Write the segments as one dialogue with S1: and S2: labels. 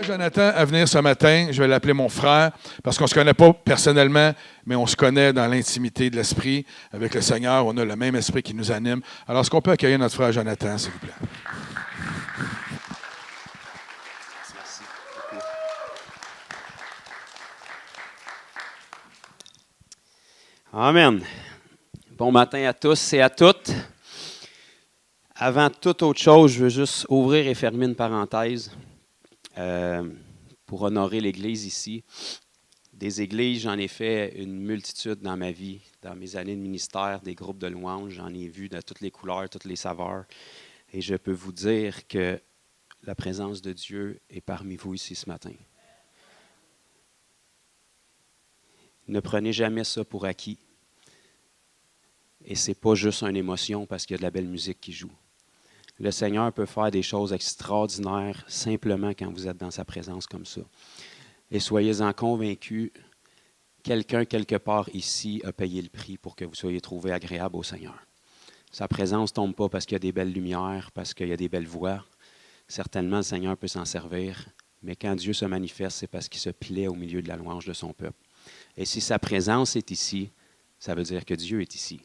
S1: Jonathan à venir ce matin. Je vais l'appeler mon frère parce qu'on ne se connaît pas personnellement, mais on se connaît dans l'intimité de l'esprit. Avec le Seigneur, on a le même esprit qui nous anime. Alors, est-ce qu'on peut accueillir notre frère Jonathan, s'il vous plaît?
S2: Merci. Amen. Bon matin à tous et à toutes. Avant toute autre chose, je veux juste ouvrir et fermer une parenthèse pour honorer l'Église ici. Des églises, j'en ai fait une multitude dans ma vie, dans mes années de ministère, des groupes de louanges, j'en ai vu de toutes les couleurs, toutes les saveurs. Et je peux vous dire que la présence de Dieu est parmi vous ici ce matin. Ne prenez jamais ça pour acquis. Et ce n'est pas juste une émotion parce qu'il y a de la belle musique qui joue. Le Seigneur peut faire des choses extraordinaires simplement quand vous êtes dans sa présence comme ça. Et soyez-en convaincus, quelqu'un quelque part ici a payé le prix pour que vous soyez trouvés agréables au Seigneur. Sa présence ne tombe pas parce qu'il y a des belles lumières, parce qu'il y a des belles voix. Certainement, le Seigneur peut s'en servir, mais quand Dieu se manifeste, c'est parce qu'il se plaît au milieu de la louange de son peuple. Et si sa présence est ici, ça veut dire que Dieu est ici.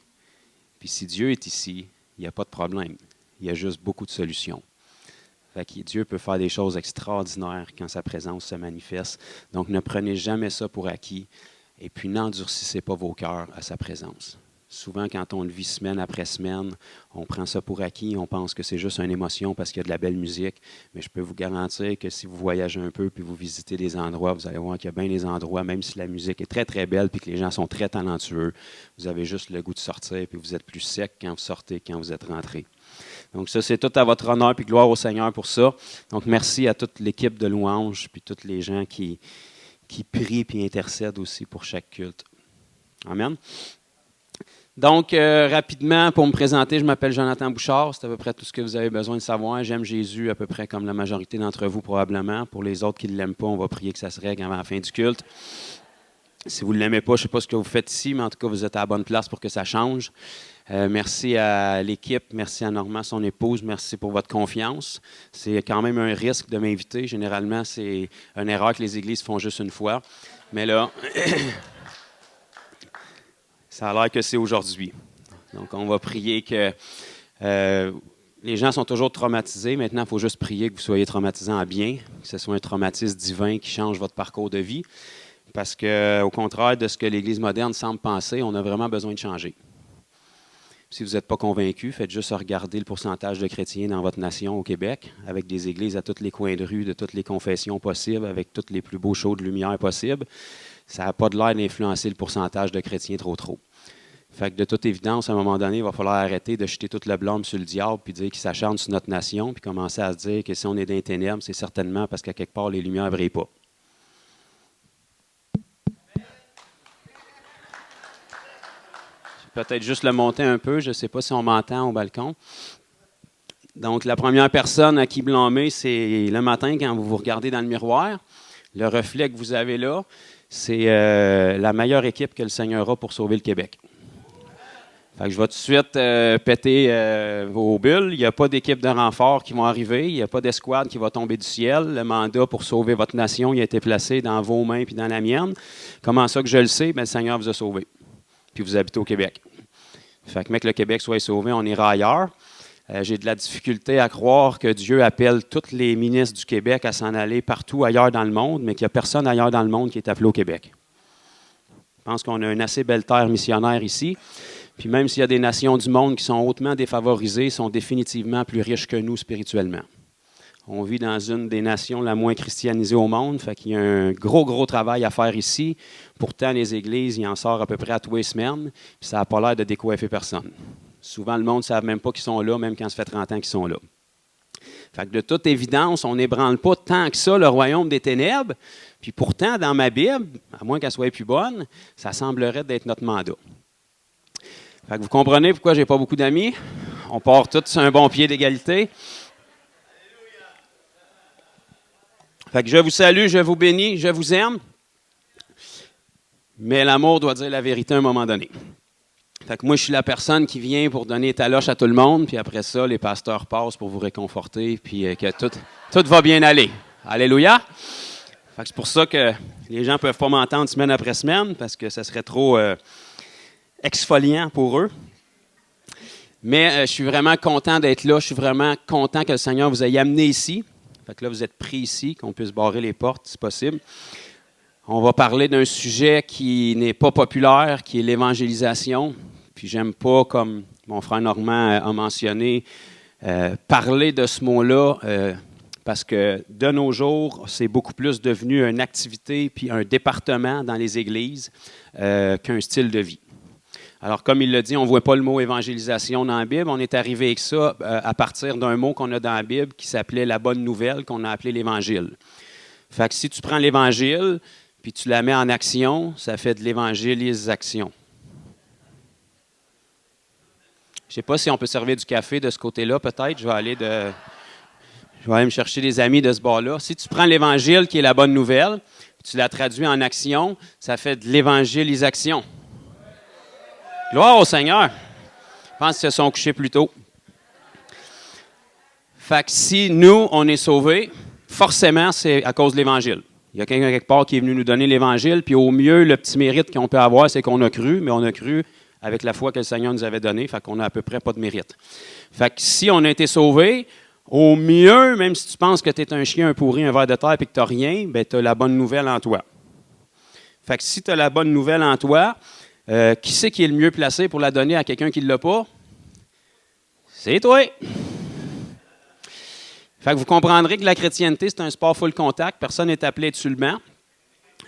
S2: Puis si Dieu est ici, il n'y a pas de problème. Il y a juste beaucoup de solutions. Fait que Dieu peut faire des choses extraordinaires quand sa présence se manifeste. Donc, ne prenez jamais ça pour acquis. Et puis, n'endurcissez pas vos cœurs à sa présence. Souvent, quand on le vit semaine après semaine, on prend ça pour acquis, on pense que c'est juste une émotion parce qu'il y a de la belle musique. Mais je peux vous garantir que si vous voyagez un peu puis vous visitez des endroits, vous allez voir qu'il y a bien des endroits, même si la musique est très, très belle puis que les gens sont très talentueux, vous avez juste le goût de sortir puis vous êtes plus sec quand vous sortez, quand vous êtes rentré. Donc ça, c'est tout à votre honneur puis gloire au Seigneur pour ça. Donc merci à toute l'équipe de louanges puis tous les gens qui prient puis intercèdent aussi pour chaque culte. Amen. Donc, rapidement, pour me présenter, je m'appelle Jonathan Bouchard. C'est à peu près tout ce que vous avez besoin de savoir. J'aime Jésus à peu près comme la majorité d'entre vous probablement. Pour les autres qui ne l'aiment pas, on va prier que ça se règle avant la fin du culte. Si vous ne l'aimez pas, je ne sais pas ce que vous faites ici, mais en tout cas, vous êtes à la bonne place pour que ça change. Merci à l'équipe, merci à Normand, son épouse, merci pour votre confiance. C'est quand même un risque de m'inviter. Généralement, c'est une erreur que les églises font juste une fois. Mais là... Ça a l'air que c'est aujourd'hui. Donc, on va prier que les gens sont toujours traumatisés. Maintenant, il faut juste prier que vous soyez traumatisants à bien, que ce soit un traumatisme divin qui change votre parcours de vie. Parce qu'au contraire de ce que l'Église moderne semble penser, on a vraiment besoin de changer. Si vous n'êtes pas convaincu, faites juste regarder le pourcentage de chrétiens dans votre nation au Québec, avec des églises à tous les coins de rue, de toutes les confessions possibles, avec tous les plus beaux shows de lumière possibles. Ça n'a pas de l'air d'influencer le pourcentage de chrétiens trop. Fait que de toute évidence, à un moment donné, il va falloir arrêter de jeter tout le blâme sur le diable puis dire qu'il s'acharne sur notre nation puis commencer à se dire que si on est dans les ténèbres, c'est certainement parce qu'à quelque part, les lumières ne brillent pas. Je vais peut-être juste le monter un peu. Je ne sais pas si on m'entend au balcon. Donc, la première personne à qui blâmer, c'est le matin quand vous vous regardez dans le miroir. Le reflet que vous avez là, c'est la meilleure équipe que le Seigneur a pour sauver le Québec. Fait que je vais tout de suite péter vos bulles. Il n'y a pas d'équipe de renfort qui vont arriver. Il n'y a pas d'escouade qui va tomber du ciel. Le mandat pour sauver votre nation, il a été placé dans vos mains puis dans la mienne. Comment ça que je le sais? Bien, le Seigneur vous a sauvé. Puis vous habitez au Québec. Fait que, mec, le Québec soit sauvé, on ira ailleurs. J'ai de la difficulté à croire que Dieu appelle tous les ministres du Québec à s'en aller partout ailleurs dans le monde, mais qu'il n'y a personne ailleurs dans le monde qui est appelé au Québec. Je pense qu'on a une assez belle terre missionnaire ici. Puis même s'il y a des nations du monde qui sont hautement défavorisées, sont définitivement plus riches que nous spirituellement. On vit dans une des nations la moins christianisée au monde, fait qu'il y a un gros travail à faire ici. Pourtant, les églises, il en sort à peu près à tous les semaines, puis ça n'a pas l'air de décoiffer personne. Souvent, le monde ne savent même pas qu'ils sont là, même quand ça fait 30 ans qu'ils sont là. Fait que de toute évidence, on n'ébranle pas tant que ça le royaume des ténèbres. Puis pourtant, dans ma Bible, à moins qu'elle soit plus bonne, ça semblerait d'être notre mandat. Fait que vous comprenez pourquoi je n'ai pas beaucoup d'amis. On part tous sur un bon pied d'égalité. Fait que je vous salue, je vous bénis, je vous aime. Mais l'amour doit dire la vérité à un moment donné. Fait que moi, je suis la personne qui vient pour donner taloche à tout le monde, puis après ça, les pasteurs passent pour vous réconforter, puis que tout va bien aller. Alléluia! Fait que c'est pour ça que les gens ne peuvent pas m'entendre semaine après semaine, parce que ça serait trop exfoliant pour eux. Mais je suis vraiment content d'être là. Je suis vraiment content que le Seigneur vous ait amené ici. Fait que là, vous êtes pris ici, qu'on puisse barrer les portes si possible. On va parler d'un sujet qui n'est pas populaire, qui est l'évangélisation. Puis j'aime pas, comme mon frère Normand a mentionné, parler de ce mot-là, parce que de nos jours, c'est beaucoup plus devenu une activité puis un département dans les églises qu'un style de vie. Alors, comme il l'a dit, on ne voit pas le mot évangélisation dans la Bible. On est arrivé avec ça à partir d'un mot qu'on a dans la Bible qui s'appelait la bonne nouvelle, qu'on a appelé l'Évangile. Fait que si tu prends l'Évangile puis tu la mets en action, ça fait de l'évangélisation. Je ne sais pas si on peut servir du café de ce côté-là, peut-être. Je vais aller me chercher des amis de ce bord-là. Si tu prends l'Évangile, qui est la bonne nouvelle, tu la traduis en action, ça fait de l'évangélisation. Gloire au Seigneur. Je pense qu'ils se sont couchés plus tôt. Fait que si nous, on est sauvés, forcément, c'est à cause de l'Évangile. Il y a quelqu'un quelque part qui est venu nous donner l'Évangile, puis au mieux, le petit mérite qu'on peut avoir, c'est qu'on a cru, mais on a cru avec la foi que le Seigneur nous avait donnée, fait qu'on n'a à peu près pas de mérite. Fait que si on a été sauvés, au mieux, même si tu penses que tu es un chien, un pourri, un ver de terre, et que tu n'as rien, bien, tu as la bonne nouvelle en toi. Fait que si tu as la bonne nouvelle en toi, qui c'est qui est le mieux placé pour la donner à quelqu'un qui ne l'a pas? C'est toi! Fait que vous comprendrez que la chrétienté, c'est un sport full contact. Personne n'est appelé à être sur le banc.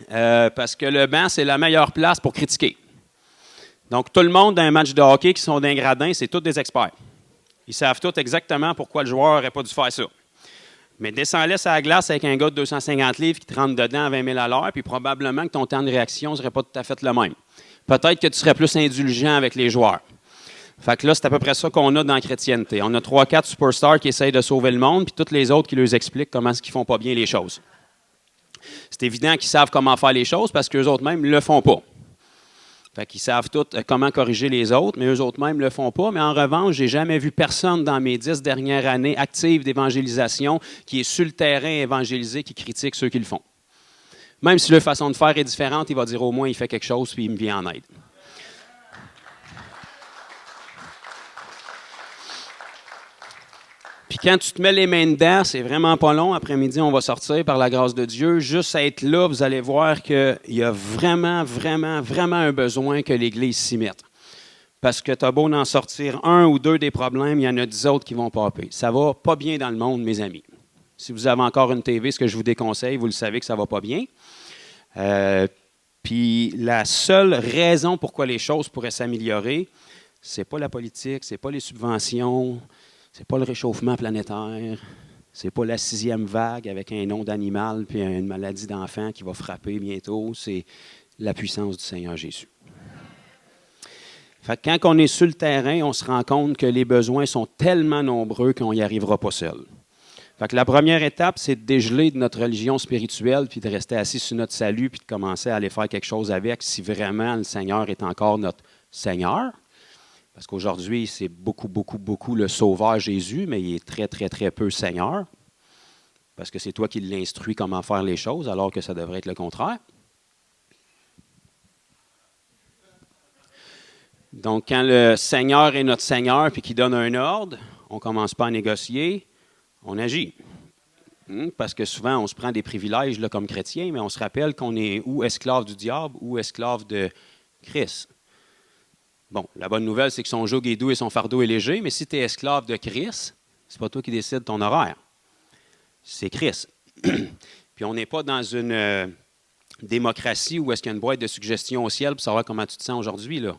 S2: Parce que le banc, c'est la meilleure place pour critiquer. Donc, tout le monde dans un match de hockey qui sont d'un gradin, c'est tous des experts. Ils savent tous exactement pourquoi le joueur n'aurait pas dû faire ça. Mais descends-le sur la glace avec un gars de 250 livres qui te rentre dedans à 20 000 à l'heure, puis probablement que ton temps de réaction ne serait pas tout à fait le même. Peut-être que tu serais plus indulgent avec les joueurs. Fait que là, c'est à peu près ça qu'on a dans la chrétienté. On a 3-4 superstars qui essayent de sauver le monde, puis tous les autres qui leur expliquent comment est-ce qu'ils font pas bien les choses. C'est évident qu'ils savent comment faire les choses parce qu'eux autres même ne le font pas. Fait qu'ils savent tous comment corriger les autres, mais eux autres même ne le font pas. Mais en revanche, j'ai jamais vu personne dans mes 10 dernières années actives d'évangélisation qui est sur le terrain évangélisé, qui critique ceux qui le font. Même si leur façon de faire est différente, il va dire au moins il fait quelque chose puis il me vient en aide. Puis quand tu te mets les mains dedans, c'est vraiment pas long. Après-midi, on va sortir par la grâce de Dieu. Juste à être là, vous allez voir qu'il y a vraiment, vraiment, vraiment un besoin que l'Église s'y mette. Parce que tu as beau en sortir un ou deux des problèmes, il y en a 10 autres qui vont popper. Ça va pas bien dans le monde, mes amis. Si vous avez encore une TV, ce que je vous déconseille, vous le savez que ça va pas bien. Puis la seule raison pourquoi les choses pourraient s'améliorer, c'est pas la politique, c'est pas les subventions, c'est pas le réchauffement planétaire, c'est pas la 6e vague avec un nom d'animal puis une maladie d'enfant qui va frapper bientôt, c'est la puissance du Seigneur Jésus. Fait que quand on est sur le terrain, on se rend compte que les besoins sont tellement nombreux qu'on n'y arrivera pas seul. Fait que la première étape, c'est de dégeler de notre religion spirituelle puis de rester assis sur notre salut puis de commencer à aller faire quelque chose avec si vraiment le Seigneur est encore notre Seigneur. Parce qu'aujourd'hui, c'est beaucoup, beaucoup, beaucoup le Sauveur Jésus, mais il est très, très, très peu Seigneur. Parce que c'est toi qui l'instruis comment faire les choses, alors que ça devrait être le contraire. Donc, quand le Seigneur est notre Seigneur puis qu'il donne un ordre, on ne commence pas à négocier, on agit. Parce que souvent, on se prend des privilèges là, comme chrétien, mais on se rappelle qu'on est ou esclave du diable ou esclave de Christ. Bon, la bonne nouvelle, c'est que son joug est doux et son fardeau est léger, mais si tu es esclave de Christ, c'est pas toi qui décides ton horaire. C'est Christ. Puis on n'est pas dans une démocratie où est-ce qu'il y a une boîte de suggestions au ciel pour savoir comment tu te sens aujourd'hui, là.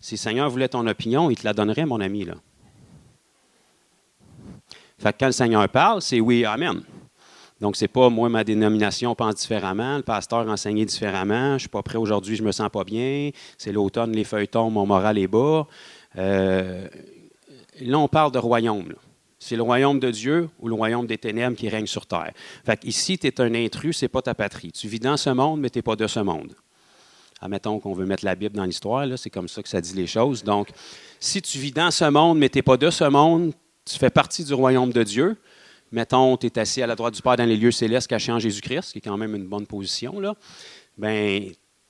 S2: Si le Seigneur voulait ton opinion, il te la donnerait, mon ami, là. Fait que quand le Seigneur parle, c'est oui, amen. Donc, c'est pas moi, ma dénomination pense différemment, le pasteur enseignait différemment, je ne suis pas prêt aujourd'hui, je ne me sens pas bien, c'est l'automne, les feuilles tombent, mon moral est bas. Là, on parle de royaume, là. C'est le royaume de Dieu ou le royaume des ténèbres qui règne sur terre. Fait qu'ici, tu es un intrus, ce n'est pas ta patrie. Tu vis dans ce monde, mais tu n'es pas de ce monde. Admettons qu'on veut mettre la Bible dans l'histoire, là, c'est comme ça que ça dit les choses. Donc, si tu vis dans ce monde, mais tu n'es pas de ce monde, tu fais partie du royaume de Dieu, Mettons, tu es assis à la droite du Père dans les lieux célestes cachés en Jésus-Christ, qui est quand même une bonne position, là. Bien,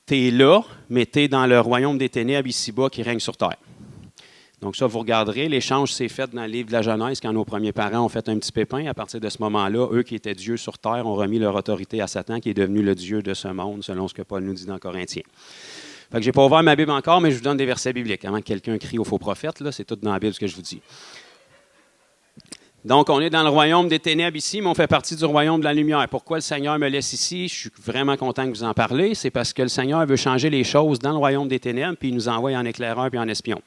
S2: tu es là, mais tu es dans le royaume des ténèbres ici-bas qui règne sur terre. Donc ça, vous regarderez, l'échange s'est fait dans le livre de la Genèse quand nos premiers parents ont fait un petit pépin. À partir de ce moment-là, eux qui étaient dieux sur terre ont remis leur autorité à Satan, qui est devenu le dieu de ce monde, selon ce que Paul nous dit dans Corinthiens. Fait que je n'ai pas ouvert ma Bible encore, mais je vous donne des versets bibliques. Avant que quelqu'un crie au faux prophète, là, c'est tout dans la Bible ce que je vous dis. Donc, on est dans le royaume des ténèbres ici, mais on fait partie du royaume de la lumière. Pourquoi le Seigneur me laisse ici? Je suis vraiment content que vous en parlez. C'est parce que le Seigneur veut changer les choses dans le royaume des ténèbres, puis il nous envoie en éclaireur puis en espion.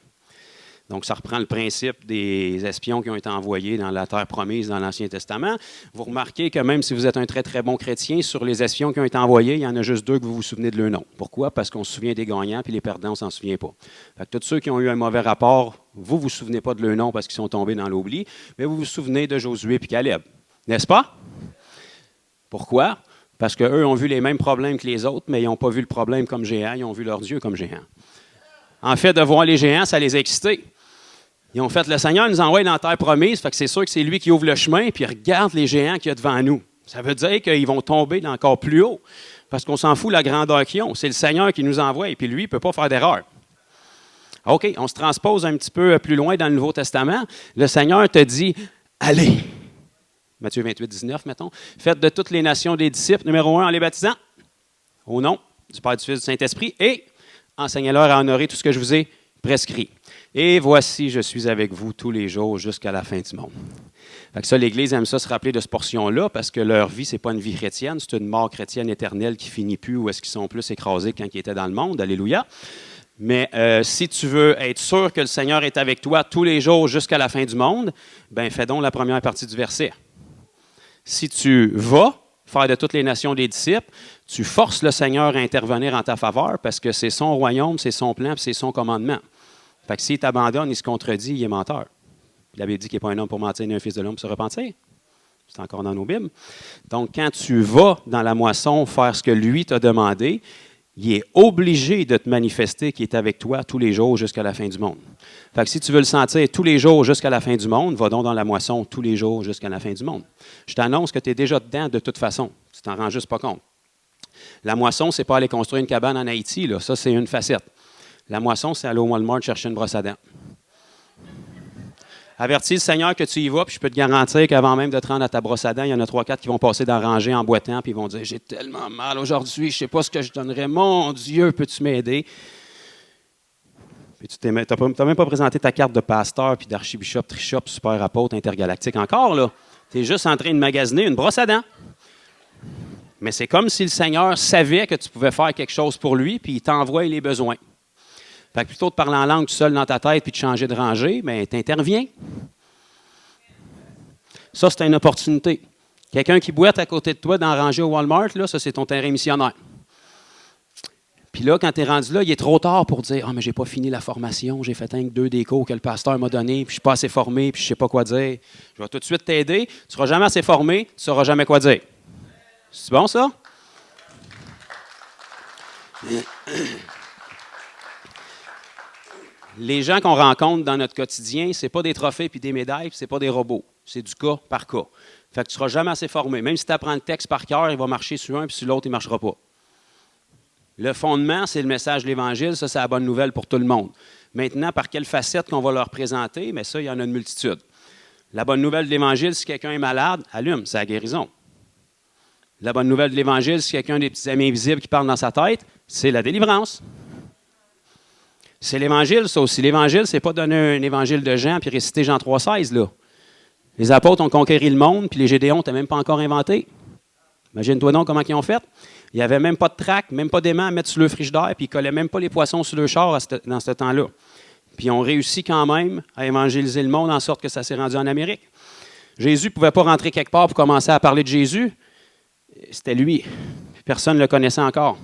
S2: Donc, ça reprend le principe des espions qui ont été envoyés dans la terre promise dans l'Ancien Testament. Vous remarquez que même si vous êtes un très, très bon chrétien, sur les espions qui ont été envoyés, il y en a juste 2 que vous vous souvenez de leur nom. Pourquoi? Parce qu'on se souvient des gagnants, puis les perdants, on ne s'en souvient pas. Fait que tous ceux qui ont eu un mauvais rapport, vous ne vous souvenez pas de leur nom parce qu'ils sont tombés dans l'oubli, mais vous vous souvenez de Josué et Caleb. N'est-ce pas? Pourquoi? Parce qu'eux ont vu les mêmes problèmes que les autres, mais ils n'ont pas vu le problème comme géant, ils ont vu leur Dieu comme géant. En fait, de voir les géants, ça les a excités. Ils ont fait, le Seigneur nous envoie dans la terre promise, fait que c'est sûr que c'est lui qui ouvre le chemin, puis il regarde les géants qu'il y a devant nous. Ça veut dire qu'ils vont tomber encore plus haut, parce qu'on s'en fout de la grandeur qu'ils ont. C'est le Seigneur qui nous envoie, et puis lui, il ne peut pas faire d'erreur. OK, on se transpose un petit peu plus loin dans le Nouveau Testament. Le Seigneur te dit, allez. Matthieu 28, 19, mettons. Faites de toutes les nations des disciples, numéro 1, en les baptisant, au nom du Père, du Fils, du Saint-Esprit, et enseignez-leur à honorer tout ce que je vous ai prescrit. Et voici, je suis avec vous tous les jours jusqu'à la fin du monde. Fait que ça, l'Église aime ça se rappeler de cette portion-là parce que leur vie, ce n'est pas une vie chrétienne, c'est une mort chrétienne éternelle qui finit plus ou est-ce qu'ils sont plus écrasés quand ils étaient dans le monde. Alléluia. Mais si tu veux être sûr que le Seigneur est avec toi tous les jours jusqu'à la fin du monde, ben fais donc la première partie du verset. Si tu vas faire de toutes les nations des disciples, tu forces le Seigneur à intervenir en ta faveur parce que c'est son royaume, c'est son plan, c'est son commandement. Fait que s'il t'abandonne, il se contredit, il est menteur. Il avait dit qu'il n'est pas un homme pour mentir, ni un fils de l'homme pour se repentir. C'est encore dans nos Bibles. Donc, quand tu vas dans la moisson faire ce que lui t'a demandé, il est obligé de te manifester qu'il est avec toi tous les jours jusqu'à la fin du monde. Fait que si tu veux le sentir tous les jours jusqu'à la fin du monde, va donc dans la moisson tous les jours jusqu'à la fin du monde. Je t'annonce que tu es déjà dedans de toute façon. Tu t'en rends juste pas compte. La moisson, c'est pas aller construire une cabane en Haïti, là. Ça, c'est une facette. La moisson, c'est aller au Walmart chercher une brosse à dents. Avertis le Seigneur que tu y vas, puis je peux te garantir qu'avant même de te rendre à ta brosse à dents, il y en a 3-4 qui vont passer dans la rangée en boitant, puis ils vont dire « J'ai tellement mal aujourd'hui, je ne sais pas ce que je donnerais. Mon Dieu, peux-tu m'aider? » Puis tu n'as même pas présenté ta carte de pasteur, puis d'archibishop, trishop, super apôtre, intergalactique encore, là. Tu es juste en train de magasiner une brosse à dents. Mais c'est comme si le Seigneur savait que tu pouvais faire quelque chose pour lui, puis il t'envoie les besoins. Fait que plutôt de parler en langue tout seul dans ta tête puis de changer de rangée, bien, tu interviens. Ça, c'est une opportunité. Quelqu'un qui boite à côté de toi dans la rangée au Walmart, là, ça, c'est ton terrain missionnaire. Puis là, quand tu es rendu là, il est trop tard pour dire « Ah, mais j'ai pas fini la formation, j'ai fait un que 2 des cours que le pasteur m'a donné, puis je suis pas assez formé, puis je sais pas quoi dire. Je vais tout de suite t'aider. Tu ne seras jamais assez formé, tu ne sauras jamais quoi dire. » C'est bon, ça? Les gens qu'on rencontre dans notre quotidien, ce n'est pas des trophées puis des médailles, ce n'est pas des robots. C'est du cas par cas. Fait que tu ne seras jamais assez formé. Même si tu apprends le texte par cœur, il va marcher sur un, puis sur l'autre, il ne marchera pas. Le fondement, c'est le message de l'Évangile. Ça, c'est la bonne nouvelle pour tout le monde. Maintenant, par quelle facette qu'on va leur présenter? Mais ça, il y en a une multitude. La bonne nouvelle de l'Évangile, si quelqu'un est malade, allume, c'est la guérison. La bonne nouvelle de l'Évangile, si quelqu'un a des petits amis invisibles qui parlent dans sa tête, c'est la délivrance. C'est l'Évangile, ça aussi. L'Évangile, c'est pas donner un évangile de Jean puis réciter Jean 3,16, là. Les apôtres ont conquéri le monde, puis les Gédéons, tu n'as même pas encore inventé. Imagine-toi donc comment ils ont fait. Il n'y avait même pas de trac, même pas d'aimant à mettre sur le frigidaire, puis ils ne collaient même pas les poissons sur le char dans ce temps-là. Puis ils ont réussi quand même à évangéliser le monde en sorte que ça s'est rendu en Amérique. Jésus ne pouvait pas rentrer quelque part pour commencer à parler de Jésus. C'était lui. Personne ne le connaissait encore.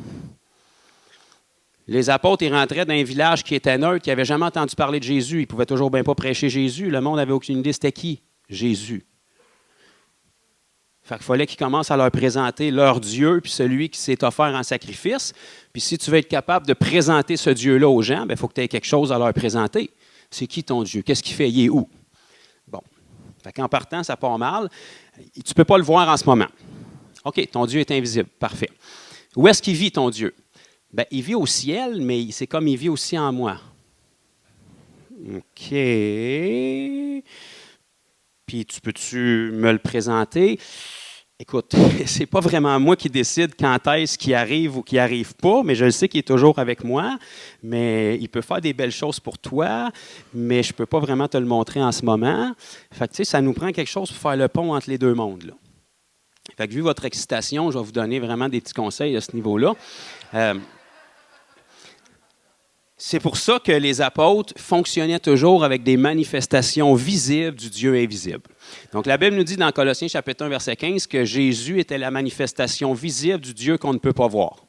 S2: Les apôtres, ils rentraient dans un village qui était neutre, qui n'avait jamais entendu parler de Jésus. Ils ne pouvaient toujours bien pas prêcher Jésus. Le monde n'avait aucune idée c'était qui? Jésus. Fait qu'il fallait qu'ils commencent à leur présenter leur Dieu, puis celui qui s'est offert en sacrifice. Puis si tu veux être capable de présenter ce Dieu-là aux gens, il faut que tu aies quelque chose à leur présenter. C'est qui ton Dieu? Qu'est-ce qu'il fait? Il est où? Bon. Fait qu'en partant, ça part mal. Tu ne peux pas le voir en ce moment. OK, ton Dieu est invisible. Parfait. Où est-ce qu'il vit, ton Dieu? Bien, il vit au ciel, mais c'est comme il vit aussi en moi. OK. Puis, peux-tu me le présenter? Écoute, c'est pas vraiment moi qui décide quand est-ce qu'il arrive ou qu'il n'arrive pas, mais je le sais qu'il est toujours avec moi. Mais il peut faire des belles choses pour toi, mais je ne peux pas vraiment te le montrer en ce moment. Fait que, tu sais, ça nous prend quelque chose pour faire le pont entre les deux mondes, là. Fait que, vu votre excitation, je vais vous donner vraiment des petits conseils à ce niveau-là. C'est pour ça que les apôtres fonctionnaient toujours avec des manifestations visibles du Dieu invisible. Donc, la Bible nous dit dans Colossiens chapitre 1, verset 15, que Jésus était la manifestation visible du Dieu qu'on ne peut pas voir.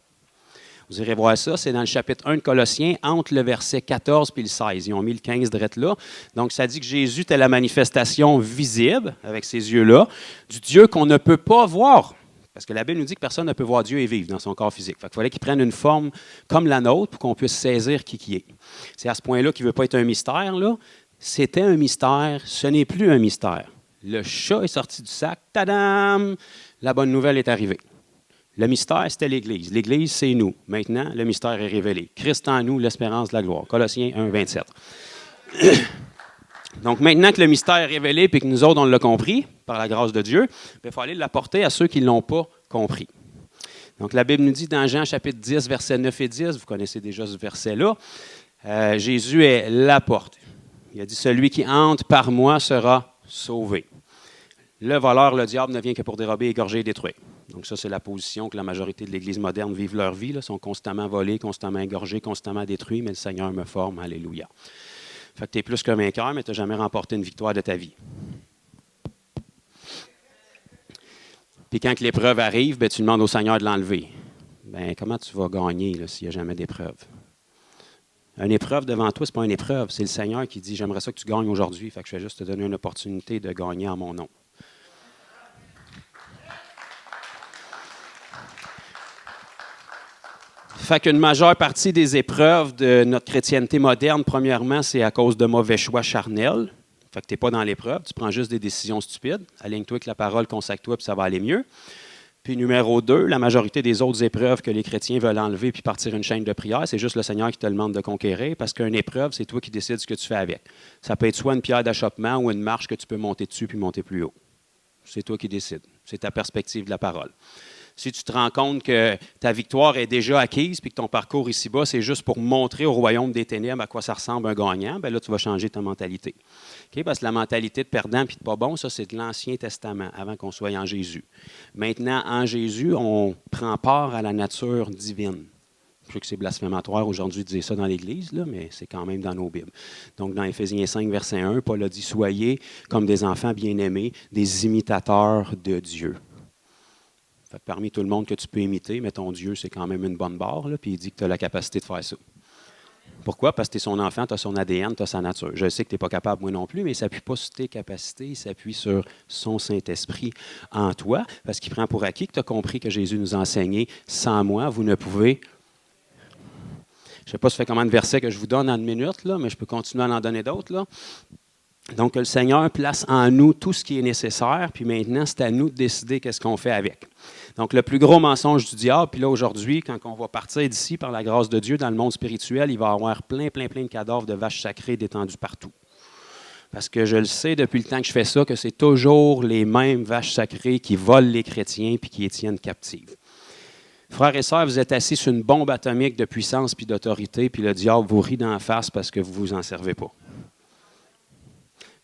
S2: Vous irez voir ça, c'est dans le chapitre 1 de Colossiens, entre le verset 14 et le 16. Ils ont mis le 15 direct là. Donc, ça dit que Jésus était la manifestation visible, avec ses yeux-là, du Dieu qu'on ne peut pas voir. Parce que la Bible nous dit que personne ne peut voir Dieu et vivre dans son corps physique. Fait qu'il fallait qu'il prenne une forme comme la nôtre pour qu'on puisse saisir qui est. C'est à ce point-là qu'il ne veut pas être un mystère, là. C'était un mystère, ce n'est plus un mystère. Le chat est sorti du sac, tadam! La bonne nouvelle est arrivée. Le mystère, c'était l'Église. L'Église, c'est nous. Maintenant, le mystère est révélé. Christ en nous, l'espérance de la gloire. Colossiens 1, 27. Donc, maintenant que le mystère est révélé et que nous autres, on l'a compris, par la grâce de Dieu, il faut aller l'apporter à ceux qui ne l'ont pas compris. Donc, la Bible nous dit dans Jean chapitre 10, versets 9 et 10, vous connaissez déjà ce verset-là, Jésus est la porte. Il a dit, celui qui entre par moi sera sauvé. Le voleur, le diable, ne vient que pour dérober, égorger et détruire. Donc ça, c'est la position que la majorité de l'Église moderne vivent leur vie. Ils sont constamment volés, constamment égorgés, constamment détruits, mais le Seigneur me forme. Alléluia. Fait que tu es plus qu'un vainqueur, mais tu n'as jamais remporté une victoire de ta vie. Puis quand l'épreuve arrive, ben, tu demandes au Seigneur de l'enlever. Ben, comment tu vas gagner là, s'il n'y a jamais d'épreuve? Une épreuve devant toi, ce n'est pas une épreuve. C'est le Seigneur qui dit, j'aimerais ça que tu gagnes aujourd'hui. Fait que je vais juste te donner une opportunité de gagner en mon nom. Fait qu'une majeure partie des épreuves de notre chrétienté moderne, premièrement, c'est à cause de mauvais choix charnels. Fait que tu n'es pas dans l'épreuve, tu prends juste des décisions stupides. Aligne-toi avec la parole, consacre-toi, puis ça va aller mieux. Puis numéro 2, la majorité des autres épreuves que les chrétiens veulent enlever puis partir une chaîne de prière, c'est juste le Seigneur qui te demande de conquérir, parce qu'une épreuve, c'est toi qui décides ce que tu fais avec. Ça peut être soit une pierre d'achoppement ou une marche que tu peux monter dessus puis monter plus haut. C'est toi qui décides. C'est ta perspective de la parole. Si tu te rends compte que ta victoire est déjà acquise puis que ton parcours ici-bas, c'est juste pour montrer au royaume des ténèbres à quoi ça ressemble un gagnant, bien là, tu vas changer ta mentalité. Okay? Parce que la mentalité de perdant puis de pas bon, ça, c'est de l'Ancien Testament, avant qu'on soit en Jésus. Maintenant, en Jésus, on prend part à la nature divine. Je sais que c'est blasphématoire aujourd'hui de dire ça dans l'Église, là, mais c'est quand même dans nos Bibles. Donc, dans Éphésiens 5, verset 1, Paul a dit « Soyez comme des enfants bien-aimés, des imitateurs de Dieu ». Fait que parmi tout le monde que tu peux imiter, mais ton Dieu, c'est quand même une bonne barre, là, puis il dit que tu as la capacité de faire ça. Pourquoi? Parce que tu es son enfant, tu as son ADN, tu as sa nature. Je sais que tu n'es pas capable, moi non plus, mais il ne s'appuie pas sur tes capacités, il s'appuie sur son Saint-Esprit en toi, parce qu'il prend pour acquis que tu as compris que Jésus nous a enseigné « Sans moi, vous ne pouvez... » Je ne sais pas ça fait combien de versets que je vous donne en une minute, là, mais je peux continuer à en donner d'autres, là. Donc, le Seigneur place en nous tout ce qui est nécessaire, puis maintenant, c'est à nous de décider qu'est-ce qu'on fait avec. Donc, le plus gros mensonge du diable, puis là, aujourd'hui, quand on va partir d'ici, par la grâce de Dieu, dans le monde spirituel, il va y avoir plein de cadavres de vaches sacrées détendus partout. Parce que je le sais depuis le temps que je fais ça, que c'est toujours les mêmes vaches sacrées qui volent les chrétiens puis qui les tiennent captives. Frères et sœurs, vous êtes assis sur une bombe atomique de puissance puis d'autorité, puis le diable vous rit d'en face parce que vous ne vous en servez pas.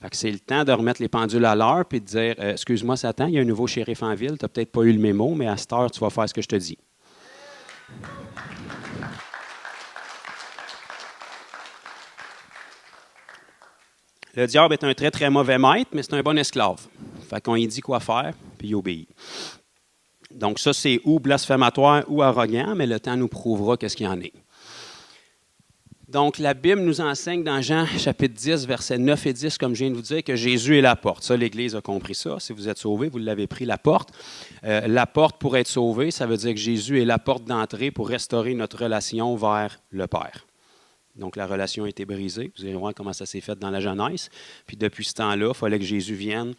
S2: Fait que c'est le temps de remettre les pendules à l'heure et de dire « Excuse-moi, Satan, il y a un nouveau shérif en ville, tu n'as peut-être pas eu le mémo, mais à cette heure, tu vas faire ce que je te dis. » Le diable est un très, très mauvais maître, mais c'est un bon esclave. Fait qu'on lui dit quoi faire, puis il obéit. Donc ça, c'est ou blasphématoire ou arrogant, mais le temps nous prouvera qu'est-ce qu'il y en est. Donc, la Bible nous enseigne dans Jean chapitre 10, versets 9 et 10, comme je viens de vous dire, que Jésus est la porte. Ça, l'Église a compris ça. Si vous êtes sauvés, vous l'avez pris, la porte. La porte pour être sauvé, ça veut dire que Jésus est la porte d'entrée pour restaurer notre relation vers le Père. Donc, la relation a été brisée. Vous allez voir comment ça s'est fait dans la Genèse. Puis, depuis ce temps-là, il fallait que Jésus vienne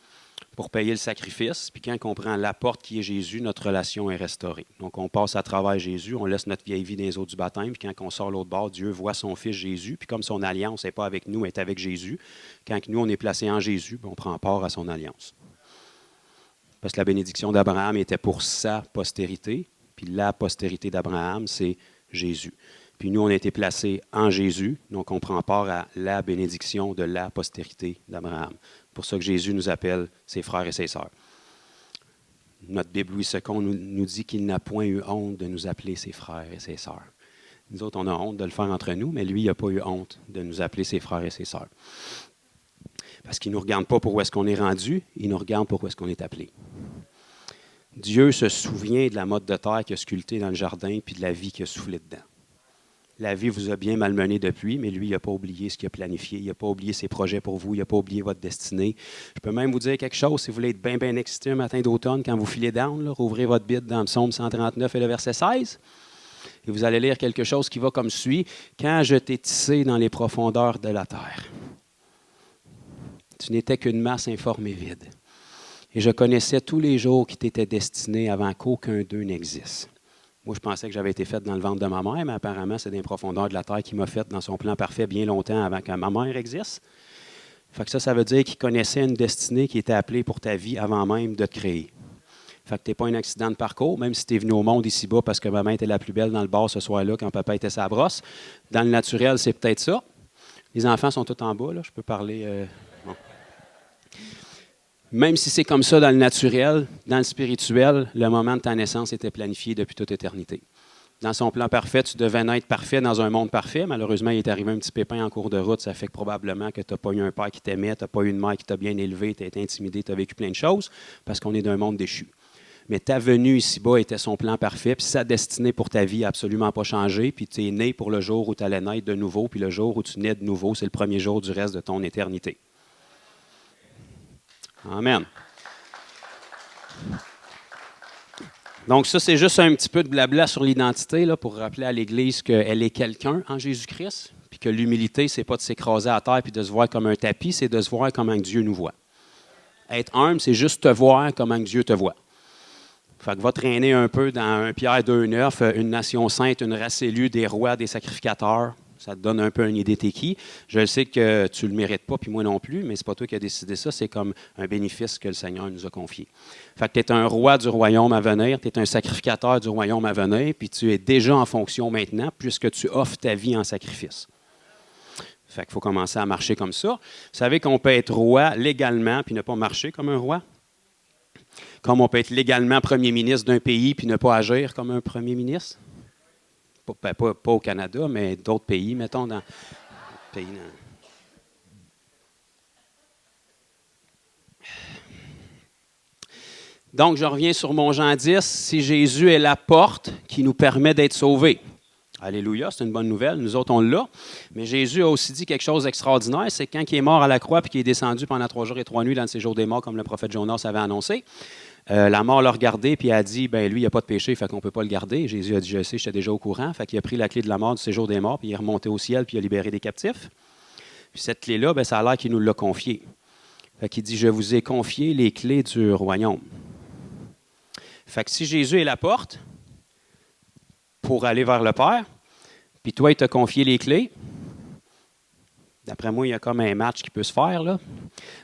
S2: pour payer le sacrifice. Puis, quand on prend la porte qui est Jésus, notre relation est restaurée. Donc, on passe à travers Jésus, on laisse notre vieille vie dans les eaux du baptême. Puis, quand on sort l'autre bord, Dieu voit son Fils Jésus. Puis, comme son alliance n'est pas avec nous, elle est avec Jésus. Quand nous, on est placés en Jésus, on prend part à son alliance. Parce que la bénédiction d'Abraham était pour sa postérité. Puis, la postérité d'Abraham, c'est Jésus. Puis nous, on a été placés en Jésus, donc on prend part à la bénédiction de la postérité d'Abraham. C'est pour ça que Jésus nous appelle ses frères et ses sœurs. Notre Bible, Louis II, nous dit qu'il n'a point eu honte de nous appeler ses frères et ses sœurs. Nous autres, on a honte de le faire entre nous, mais lui, il n'a pas eu honte de nous appeler ses frères et ses sœurs. Parce qu'il ne nous regarde pas pour où est-ce qu'on est rendu, il nous regarde pour où est-ce qu'on est appelé. Dieu se souvient de la motte de terre qu'il a sculptée dans le jardin puis de la vie qu'il a soufflé dedans. La vie vous a bien malmené depuis, mais lui, il n'a pas oublié ce qu'il a planifié. Il n'a pas oublié ses projets pour vous. Il n'a pas oublié votre destinée. Je peux même vous dire quelque chose. Si vous voulez être bien, bien excité un matin d'automne, quand vous filez down, rouvrez votre Bible dans le psaume 139 et le verset 16. Et vous allez lire quelque chose qui va comme suit. « Quand je t'ai tissé dans les profondeurs de la terre, tu n'étais qu'une masse informe et vide. Et je connaissais tous les jours qui t'étaient destinés avant qu'aucun d'eux n'existe. » Moi, je pensais que j'avais été faite dans le ventre de ma mère, mais apparemment, c'est des profondeurs de la terre qui m'a faite dans son plan parfait bien longtemps avant que ma mère existe. Fait que ça veut dire qu'il connaissait une destinée qui était appelée pour ta vie avant même de te créer. Fait que tu n'es pas un accident de parcours, même si tu es venu au monde ici-bas parce que maman était la plus belle dans le bar ce soir-là quand papa était sa brosse. Dans le naturel, c'est peut-être ça. Les enfants sont tous en bas, là. Je peux parler... Bon. Même si c'est comme ça dans le naturel, dans le spirituel, le moment de ta naissance était planifié depuis toute éternité. Dans son plan parfait, tu devais naître parfait dans un monde parfait. Malheureusement, il est arrivé un petit pépin en cours de route. Ça fait que probablement que tu n'as pas eu un père qui t'aimait, tu n'as pas eu une mère qui t'a bien élevé, tu as été intimidé, tu as vécu plein de choses parce qu'on est d'un monde déchu. Mais ta venue ici-bas était son plan parfait, puis sa destinée pour ta vie n'a absolument pas changé, puis tu es né pour le jour où tu allais naître de nouveau, puis le jour où tu nais de nouveau, c'est le premier jour du reste de ton éternité. Amen. Donc ça, c'est juste un petit peu de blabla sur l'identité là, pour rappeler à l'Église qu'elle est quelqu'un en Jésus-Christ, puis que l'humilité, c'est pas de s'écraser à terre puis de se voir comme un tapis, c'est de se voir comme Dieu nous voit. Être humble, c'est juste te voir comme Dieu te voit. Fait que va traîner un peu dans 1 Pierre 2,9, une nation sainte, une race élue, des rois, des sacrificateurs. Ça te donne un peu une idée t'es qui. Je sais que tu ne le mérites pas, puis moi non plus, mais ce n'est pas toi qui as décidé ça. C'est comme un bénéfice que le Seigneur nous a confié. Fait que tu es un roi du royaume à venir, tu es un sacrificateur du royaume à venir, puis tu es déjà en fonction maintenant, puisque tu offres ta vie en sacrifice. Fait qu'il faut commencer à marcher comme ça. Vous savez qu'on peut être roi légalement, puis ne pas marcher comme un roi? Comme on peut être légalement premier ministre d'un pays, puis ne pas agir comme un premier ministre? Pas au Canada, mais d'autres pays, mettons, dans pays. Donc, je reviens sur mon Jean 10. Si Jésus est la porte qui nous permet d'être sauvés. Alléluia, c'est une bonne nouvelle. Nous autres, on l'a. Mais Jésus a aussi dit quelque chose d'extraordinaire. C'est quand il est mort à la croix et qu'il est descendu pendant 3 jours et 3 nuits dans le séjour des morts, comme le prophète Jonas avait annoncé. La mort l'a regardé puis a dit, ben lui, il n'a pas de péché, fait qu'on ne peut pas le garder. Jésus a dit, je sais, j'étais déjà au courant. Fait qu'il a pris la clé de la mort du séjour des morts, puis il est remonté au ciel, puis il a libéré des captifs. Puis cette clé-là, ben, ça a l'air qu'il nous l'a confiée. Fait qu'il dit, je vous ai confié les clés du royaume. Fait que si Jésus est la porte pour aller vers le Père, puis toi, il t'a confié les clés, d'après moi, il y a comme un match qui peut se faire, là.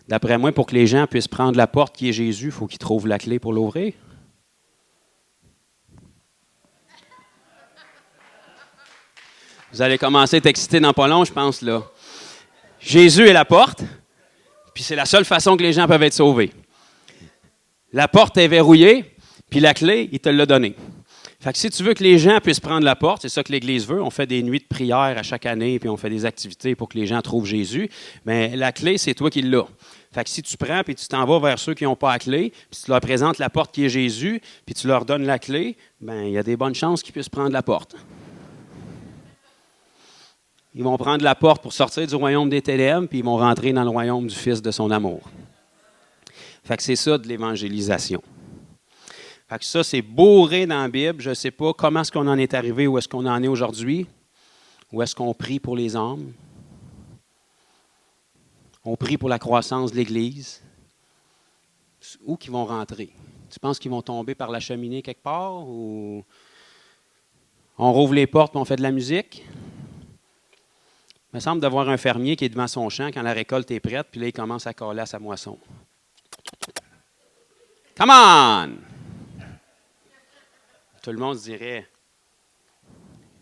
S2: D'après moi, pour que les gens puissent prendre la porte qui est Jésus, il faut qu'ils trouvent la clé pour l'ouvrir. Vous allez commencer à être excité dans pas long, je pense, là. Jésus est la porte, puis c'est la seule façon que les gens peuvent être sauvés. La porte est verrouillée, puis la clé, il te l'a donnée. Fait que si tu veux que les gens puissent prendre la porte, c'est ça que l'Église veut, on fait des nuits de prière à chaque année, puis on fait des activités pour que les gens trouvent Jésus, mais la clé, c'est toi qui l'as. Fait que si tu prends, puis tu t'en vas vers ceux qui n'ont pas la clé, puis tu leur présentes la porte qui est Jésus, puis tu leur donnes la clé, bien, il y a des bonnes chances qu'ils puissent prendre la porte. Ils vont prendre la porte pour sortir du royaume des ténèbres, puis ils vont rentrer dans le royaume du Fils de son amour. Fait que c'est ça de l'évangélisation. Fait que ça, c'est bourré dans la Bible. Je ne sais pas comment est-ce qu'on en est arrivé, où est-ce qu'on en est aujourd'hui. Ou est-ce qu'on prie pour les âmes? On prie pour la croissance de l'Église? Où qu'ils vont rentrer? Tu penses qu'ils vont tomber par la cheminée quelque part? Ou on rouvre les portes et on fait de la musique? Il me semble d'avoir un fermier qui est devant son champ quand la récolte est prête, puis là, il commence à caler à sa moisson. Come on! Tout le monde se dirait,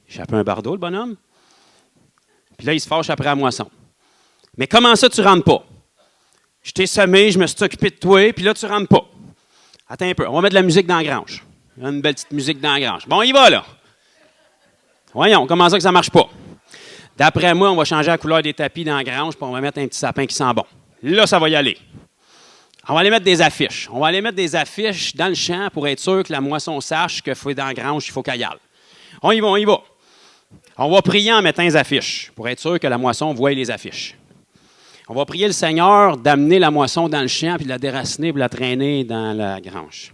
S2: échappe un bardeau, le bonhomme. Puis là, il se fâche après la moisson. Mais comment ça, tu ne rentres pas? Je t'ai semé, je me suis occupé de toi, puis là, tu ne rentres pas. Attends un peu, on va mettre de la musique dans la grange. Une belle petite musique dans la grange. Bon, il va, là. Voyons, comment ça que ça ne marche pas? D'après moi, on va changer la couleur des tapis dans la grange, puis on va mettre un petit sapin qui sent bon. Là, ça va y aller. On va aller mettre des affiches. On va aller mettre des affiches dans le champ pour être sûr que la moisson sache qu'il faut dans la grange, il faut qu'elle y aille. On y va, on y va. On va prier en mettant des affiches pour être sûr que la moisson voie les affiches. On va prier le Seigneur d'amener la moisson dans le champ puis de la déraciner et de la traîner dans la grange.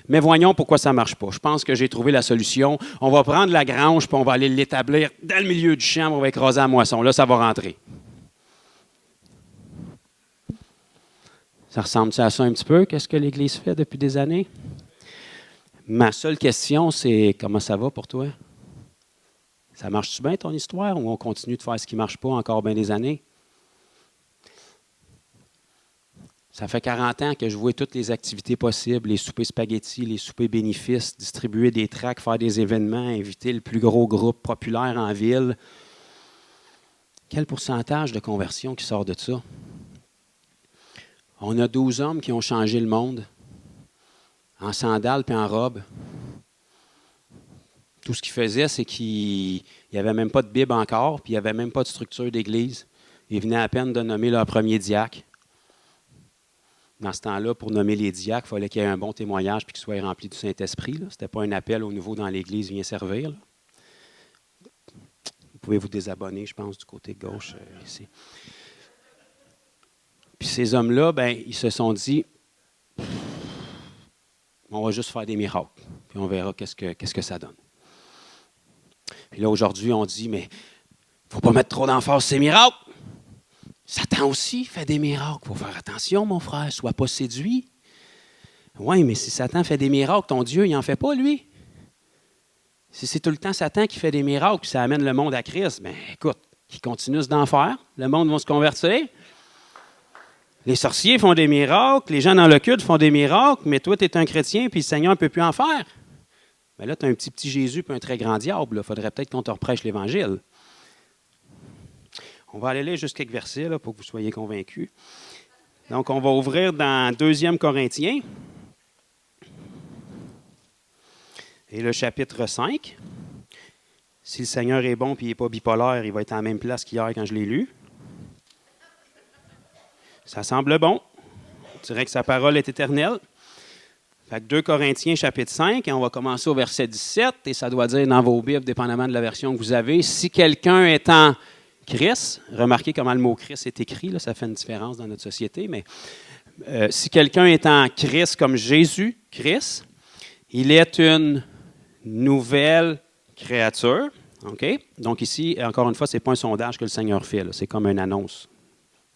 S2: Mais voyons pourquoi ça ne marche pas. Je pense que j'ai trouvé la solution. On va prendre la grange puis on va aller l'établir dans le milieu du champ. On va écraser la moisson. Là, ça va rentrer. Ça ressemble à ça un petit peu? Qu'est-ce que l'Église fait depuis des années? Ma seule question, c'est comment ça va pour toi? Ça marche-tu bien ton histoire ou on continue de faire ce qui ne marche pas encore bien des années? Ça fait 40 ans que je vois toutes les activités possibles, les soupers spaghettis, les soupers bénéfices, distribuer des tracts, faire des événements, inviter le plus gros groupe populaire en ville. Quel pourcentage de conversion qui sort de ça? On a 12 hommes qui ont changé le monde, en sandales et en robe. Tout ce qu'ils faisaient, c'est qu'il n'y avait même pas de Bible encore, puis il n'y avait même pas de structure d'église. Ils venaient à peine de nommer leur premier diacre. Dans ce temps-là, pour nommer les diacres, il fallait qu'il y ait un bon témoignage et qu'ils soient remplis du Saint-Esprit. Ce n'était pas un appel au nouveau dans l'Église, viens servir. Là. Vous pouvez vous désabonner, je pense, du côté gauche ici. Puis ces hommes-là, ils se sont dit, on va juste faire des miracles, puis on verra qu'est-ce que ça donne. Puis là, aujourd'hui, on dit, mais il ne faut pas mettre trop d'emphase sur ces miracles. Satan aussi fait des miracles. Il faut faire attention, mon frère, sois pas séduit. Oui, mais si Satan fait des miracles, ton Dieu, il n'en fait pas, lui. Si c'est tout le temps Satan qui fait des miracles, puis ça amène le monde à Christ, écoute, qu'il continue d'en faire, le monde va se convertir. Les sorciers font des miracles, les gens dans le culte font des miracles, mais toi, tu es un chrétien, puis le Seigneur ne peut plus en faire. Mais là, tu as un petit Jésus puis un très grand diable. Il faudrait peut-être qu'on te reprêche l'Évangile. On va aller lire juste quelques versets là, pour que vous soyez convaincus. Donc, on va ouvrir dans 2 Corinthiens et le chapitre 5. Si le Seigneur est bon et il n'est pas bipolaire, il va être à la même place qu'hier quand je l'ai lu. Ça semble bon. On dirait que sa parole est éternelle. Fait que 2 Corinthiens, chapitre 5, et on va commencer au verset 17, et ça doit dire dans vos Bibles, dépendamment de la version que vous avez, si quelqu'un est en Christ, remarquez comment le mot Christ est écrit, là, ça fait une différence dans notre société, mais si quelqu'un est en Christ comme Jésus, Christ, il est une nouvelle créature. Okay? Donc ici, encore une fois, ce n'est pas un sondage que le Seigneur fait, là, c'est comme une annonce.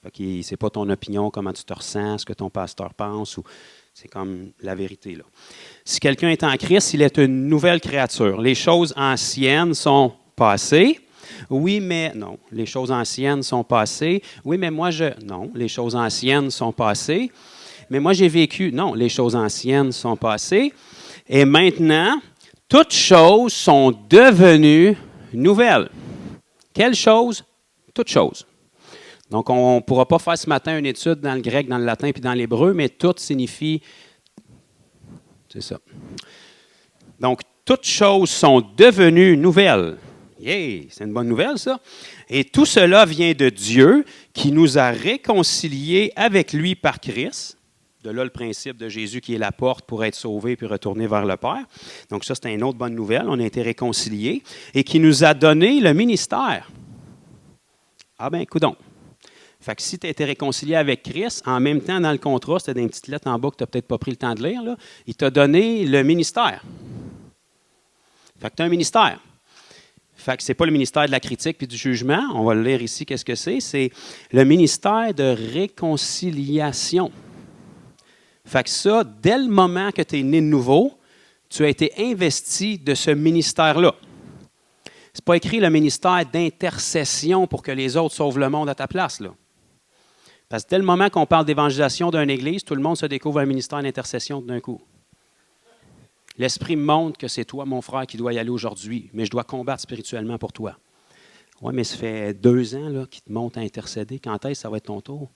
S2: Ce n'est pas ton opinion, comment tu te ressens, ce que ton pasteur pense, ou c'est comme la vérité. Là. Si quelqu'un est en Christ, il est une nouvelle créature. Les choses anciennes sont passées. Oui, mais non. Les choses anciennes sont passées. Oui, mais moi, non. Les choses anciennes sont passées. Mais moi, j'ai vécu. Non, les choses anciennes sont passées. Et maintenant, toutes choses sont devenues nouvelles. Quelles choses? Toutes choses. Donc, on ne pourra pas faire ce matin une étude dans le grec, dans le latin puis dans l'hébreu, mais tout signifie. C'est ça. Donc, toutes choses sont devenues nouvelles. Yeah, c'est une bonne nouvelle, ça. Et tout cela vient de Dieu qui nous a réconciliés avec lui par Christ. De là, le principe de Jésus qui est la porte pour être sauvé puis retourner vers le Père. Donc, ça, c'est une autre bonne nouvelle. On a été réconciliés. Et qui nous a donné le ministère. Ah ben, coudonc. Fait que si tu as été réconcilié avec Christ, en même temps, dans le contrat, c'était une petite lettre en bas que tu n'as peut-être pas pris le temps de lire, là, il t'a donné le ministère. Fait que tu as un ministère. Fait que ce n'est pas le ministère de la critique puis du jugement. On va le lire ici, qu'est-ce que c'est? C'est le ministère de réconciliation. Fait que ça, dès le moment que tu es né de nouveau, tu as été investi de ce ministère-là. Ce n'est pas écrit le ministère d'intercession pour que les autres sauvent le monde à ta place, là. Parce que dès le moment qu'on parle d'évangélisation d'une église, tout le monde se découvre un ministère d'intercession d'un coup. L'Esprit me montre que c'est toi, mon frère, qui dois y aller aujourd'hui, mais je dois combattre spirituellement pour toi. Oui, mais ça fait 2 ans là, qu'il te monte à intercéder. Quand est-ce que ça va être ton tour?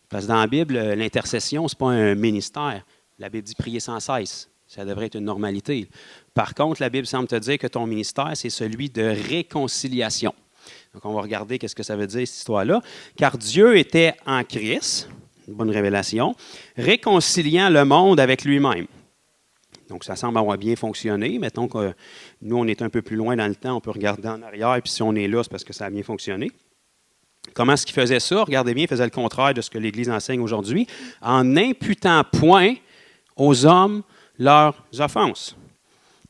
S2: Parce que dans la Bible, l'intercession, ce n'est pas un ministère. La Bible dit prier sans cesse. Ça devrait être une normalité. Par contre, la Bible semble te dire que ton ministère, c'est celui de réconciliation. Donc, on va regarder qu'est-ce que ça veut dire, cette histoire-là. Car Dieu était en Christ, une bonne révélation, réconciliant le monde avec lui-même. Donc, ça semble avoir bien fonctionné. Mettons que nous, on est un peu plus loin dans le temps, on peut regarder en arrière, puis si on est là, c'est parce que ça a bien fonctionné. Comment est-ce qu'il faisait ça? Regardez bien, il faisait le contraire de ce que l'Église enseigne aujourd'hui, en n'imputant point aux hommes leurs offenses.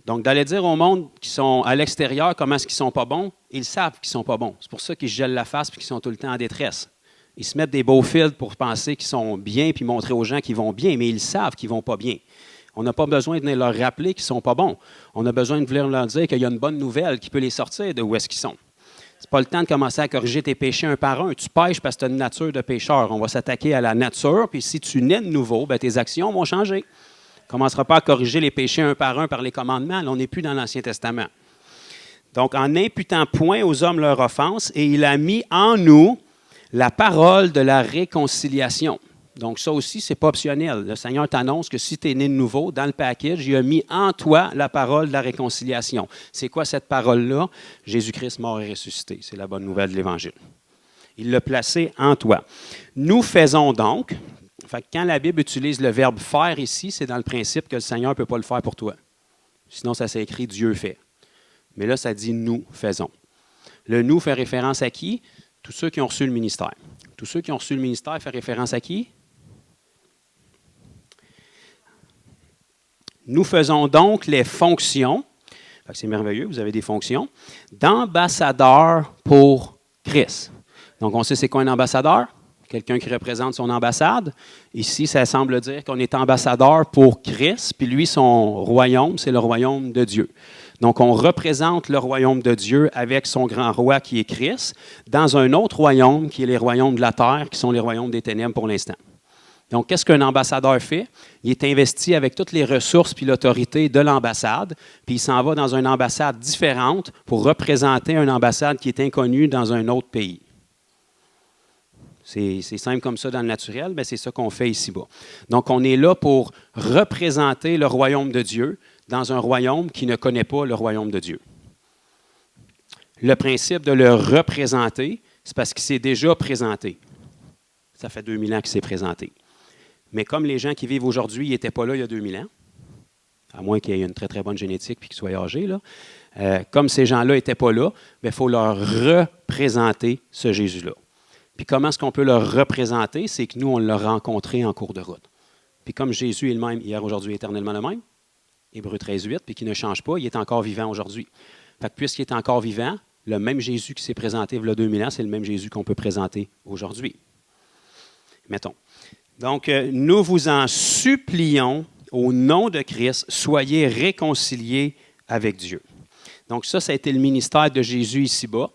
S2: Donc, d'aller dire au monde qui sont à l'extérieur comment est-ce qu'ils ne sont pas bons, ils savent qu'ils ne sont pas bons. C'est pour ça qu'ils se gèlent la face et qu'ils sont tout le temps en détresse. Ils se mettent des beaux filtres pour penser qu'ils sont bien puis montrer aux gens qu'ils vont bien, mais ils savent qu'ils ne vont pas bien. On n'a pas besoin de venir leur rappeler qu'ils ne sont pas bons. On a besoin de venir leur dire qu'il y a une bonne nouvelle qui peut les sortir de où est-ce qu'ils sont. Ce n'est pas le temps de commencer à corriger tes péchés un par un. Tu pêches parce que tu as une nature de pécheur. On va s'attaquer à la nature, puis si tu nais de nouveau, bien, tes actions vont changer. On ne commencera pas à corriger les péchés un par les commandements. Là, on n'est plus dans l'Ancien Testament. Donc, en n'imputant point aux hommes leur offense, et il a mis en nous la parole de la réconciliation. Donc, ça aussi, ce n'est pas optionnel. Le Seigneur t'annonce que si tu es né de nouveau, dans le package, il a mis en toi la parole de la réconciliation. C'est quoi cette parole-là? Jésus-Christ mort et ressuscité. C'est la bonne nouvelle de l'Évangile. Il l'a placé en toi. Nous faisons donc, fait que quand la Bible utilise le verbe « faire » ici, c'est dans le principe que le Seigneur ne peut pas le faire pour toi. Sinon, ça s'est écrit « Dieu fait ». Mais là, ça dit « nous faisons ». Le « nous » fait référence à qui? Tous ceux qui ont reçu le ministère. Tous ceux qui ont reçu le ministère fait référence à qui? Nous faisons donc les fonctions, c'est merveilleux, vous avez des fonctions, d'ambassadeur pour Christ. Donc, on sait c'est quoi un ambassadeur? Quelqu'un qui représente son ambassade. Ici, ça semble dire qu'on est ambassadeur pour Christ, puis lui, son royaume, c'est le royaume de Dieu. Donc, on représente le royaume de Dieu avec son grand roi qui est Christ, dans un autre royaume qui est les royaumes de la terre, qui sont les royaumes des ténèbres pour l'instant. Donc, qu'est-ce qu'un ambassadeur fait? Il est investi avec toutes les ressources puis l'autorité de l'ambassade, puis il s'en va dans une ambassade différente pour représenter une ambassade qui est inconnue dans un autre pays. C'est simple comme ça dans le naturel, mais c'est ça qu'on fait ici-bas. Donc, on est là pour représenter le royaume de Dieu dans un royaume qui ne connaît pas le royaume de Dieu. Le principe de le représenter, c'est parce qu'il s'est déjà présenté. Ça fait 2000 ans qu'il s'est présenté. Mais comme les gens qui vivent aujourd'hui n'étaient pas là il y a 2000 ans, à moins qu'il y ait une très, très bonne génétique et qu'ils soient âgés, là, comme ces gens-là n'étaient pas là, il faut leur représenter ce Jésus-là. Puis comment est-ce qu'on peut le représenter? C'est que nous, on l'a rencontré en cours de route. Puis comme Jésus est le même hier, aujourd'hui, éternellement le même, Hébreux 13, 8, puis qui ne change pas, il est encore vivant aujourd'hui. Fait que puisqu'il est encore vivant, le même Jésus qui s'est présenté il y a 2000 ans, c'est le même Jésus qu'on peut présenter aujourd'hui. Mettons. Donc, nous vous en supplions, au nom de Christ, soyez réconciliés avec Dieu. Donc ça a été le ministère de Jésus ici-bas.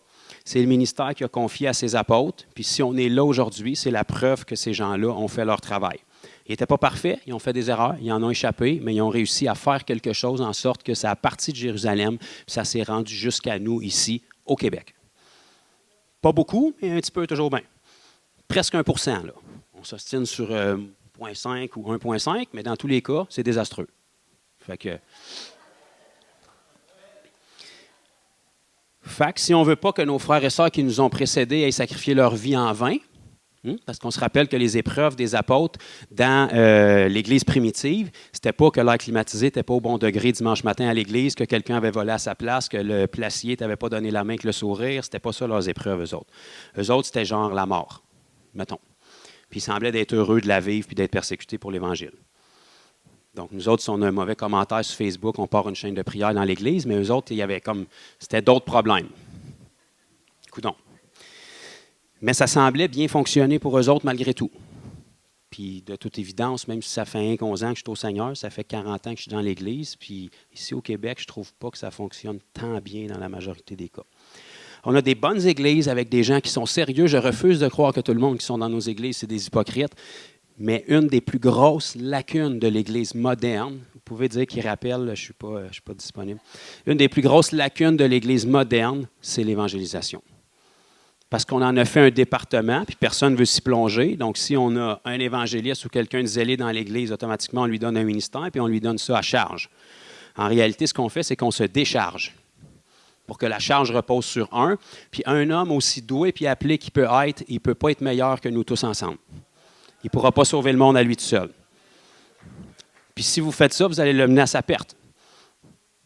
S2: C'est le ministère qu'il a confié à ses apôtres. Puis si on est là aujourd'hui, c'est la preuve que ces gens-là ont fait leur travail. Ils n'étaient pas parfaits, ils ont fait des erreurs, ils en ont échappé, mais ils ont réussi à faire quelque chose en sorte que ça a parti de Jérusalem, puis ça s'est rendu jusqu'à nous ici, au Québec. Pas beaucoup, mais un petit peu toujours bien. Presque 1%, là. On s'ostine sur 0,5 ou 1,5, mais dans tous les cas, c'est désastreux. Fait que si on ne veut pas que nos frères et sœurs qui nous ont précédés aient sacrifié leur vie en vain, parce qu'on se rappelle que les épreuves des apôtres dans l'Église primitive, c'était pas que l'air climatisé n'était pas au bon degré dimanche matin à l'Église, que quelqu'un avait volé à sa place, que le placier ne t'avait pas donné la main avec le sourire. C'était pas ça leurs épreuves, eux autres. Eux autres, c'était genre la mort, mettons. Puis ils semblaient d'être heureux de la vivre puis d'être persécutés pour l'Évangile. Donc, nous autres, si on a un mauvais commentaire sur Facebook, on part une chaîne de prière dans l'Église, mais eux autres, c'était d'autres problèmes. Coudon. Mais ça semblait bien fonctionner pour eux autres malgré tout. Puis, de toute évidence, même si ça fait 11 ans que je suis au Seigneur, ça fait 40 ans que je suis dans l'Église, puis ici au Québec, je ne trouve pas que ça fonctionne tant bien dans la majorité des cas. On a des bonnes églises avec des gens qui sont sérieux. Je refuse de croire que tout le monde qui sont dans nos églises, c'est des hypocrites. Mais une des plus grosses lacunes de l'Église moderne, vous pouvez dire qu'il rappelle, je ne suis pas disponible, une des plus grosses lacunes de l'Église moderne, c'est l'évangélisation. Parce qu'on en a fait un département, puis personne ne veut s'y plonger. Donc, si on a un évangéliste ou quelqu'un de zélé dans l'Église, automatiquement, on lui donne un ministère, puis on lui donne ça à charge. En réalité, ce qu'on fait, c'est qu'on se décharge pour que la charge repose sur un. Puis un homme aussi doué puis appelé qu'il peut être, il ne peut pas être meilleur que nous tous ensemble. Il ne pourra pas sauver le monde à lui tout seul. Puis si vous faites ça, vous allez le mener à sa perte.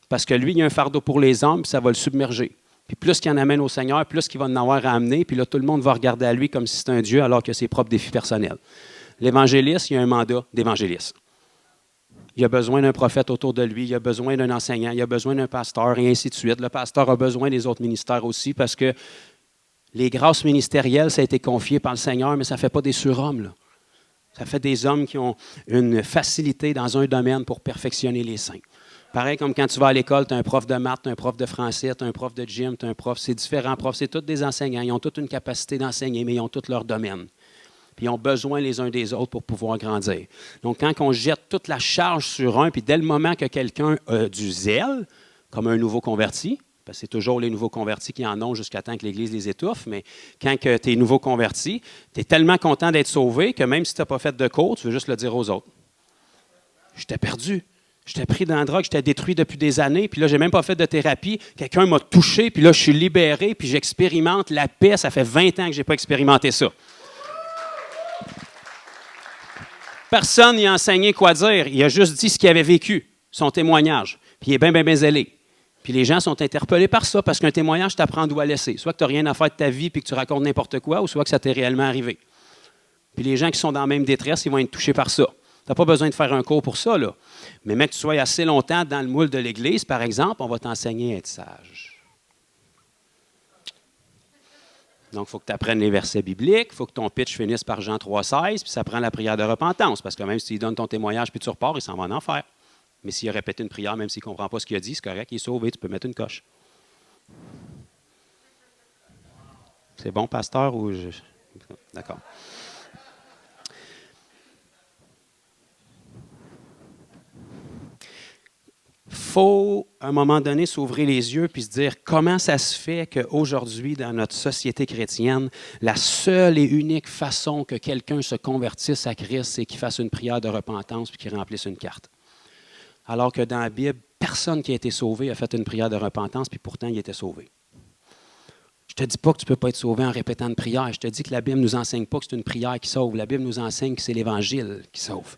S2: Parce que lui, il a un fardeau pour les hommes, puis ça va le submerger. Puis plus qu'il en amène au Seigneur, plus qu'il va en avoir à amener, puis là, tout le monde va regarder à lui comme si c'était un Dieu, alors que c'est ses propres défis personnels. L'évangéliste, il a un mandat d'évangéliste. Il a besoin d'un prophète autour de lui, il a besoin d'un enseignant, il a besoin d'un pasteur, et ainsi de suite. Le pasteur a besoin des autres ministères aussi, parce que les grâces ministérielles, ça a été confié par le Seigneur, mais ça ne fait pas des surhommes, là. Ça fait des hommes qui ont une facilité dans un domaine pour perfectionner les saints. Pareil comme quand tu vas à l'école, tu as un prof de maths, tu as un prof de français, tu as un prof de gym, tu as un prof, c'est différents profs, c'est tous des enseignants. Ils ont toute une capacité d'enseigner, mais ils ont tout leur domaine. Puis ils ont besoin les uns des autres pour pouvoir grandir. Donc, quand on jette toute la charge sur un, puis dès le moment que quelqu'un a du zèle, comme un nouveau converti, parce que c'est toujours les nouveaux convertis qui en ont jusqu'à temps que l'Église les étouffe, mais quand tu es nouveau converti, tu es tellement content d'être sauvé que même si tu n'as pas fait de cours, tu veux juste le dire aux autres. J'étais perdu. J'étais pris dans la drogue, j'étais détruit depuis des années, puis là, je n'ai même pas fait de thérapie. Quelqu'un m'a touché, puis là, je suis libéré, puis j'expérimente la paix. Ça fait 20 ans que je n'ai pas expérimenté ça. Personne n'y a enseigné quoi dire. Il a juste dit ce qu'il avait vécu, son témoignage. Puis il est bien zélé. Puis les gens sont interpellés par ça, parce qu'un témoignage t'apprend d'où à laisser. Soit que tu n'as rien à faire de ta vie, puis que tu racontes n'importe quoi, ou soit que ça t'est réellement arrivé. Puis les gens qui sont dans la même détresse, ils vont être touchés par ça. Tu n'as pas besoin de faire un cours pour ça, là. Mais mec, que tu sois assez longtemps dans le moule de l'Église, par exemple, on va t'enseigner à être sage. Donc, il faut que tu apprennes les versets bibliques, il faut que ton pitch finisse par Jean 3,16, puis ça prend la prière de repentance, parce que même s'il donne ton témoignage puis tu repars, il s'en va en enfer. Mais s'il a répété une prière, même s'il ne comprend pas ce qu'il a dit, c'est correct, il est sauvé, tu peux mettre une coche. C'est bon, pasteur, ou je... D'accord. Il faut, à un moment donné, s'ouvrir les yeux puis se dire comment ça se fait qu'aujourd'hui, dans notre société chrétienne, la seule et unique façon que quelqu'un se convertisse à Christ, c'est qu'il fasse une prière de repentance puis qu'il remplisse une carte. Alors que dans la Bible, personne qui a été sauvé a fait une prière de repentance puis pourtant il était sauvé. Je ne te dis pas que tu ne peux pas être sauvé en répétant une prière. Je te dis que la Bible ne nous enseigne pas que c'est une prière qui sauve. La Bible nous enseigne que c'est l'Évangile qui sauve.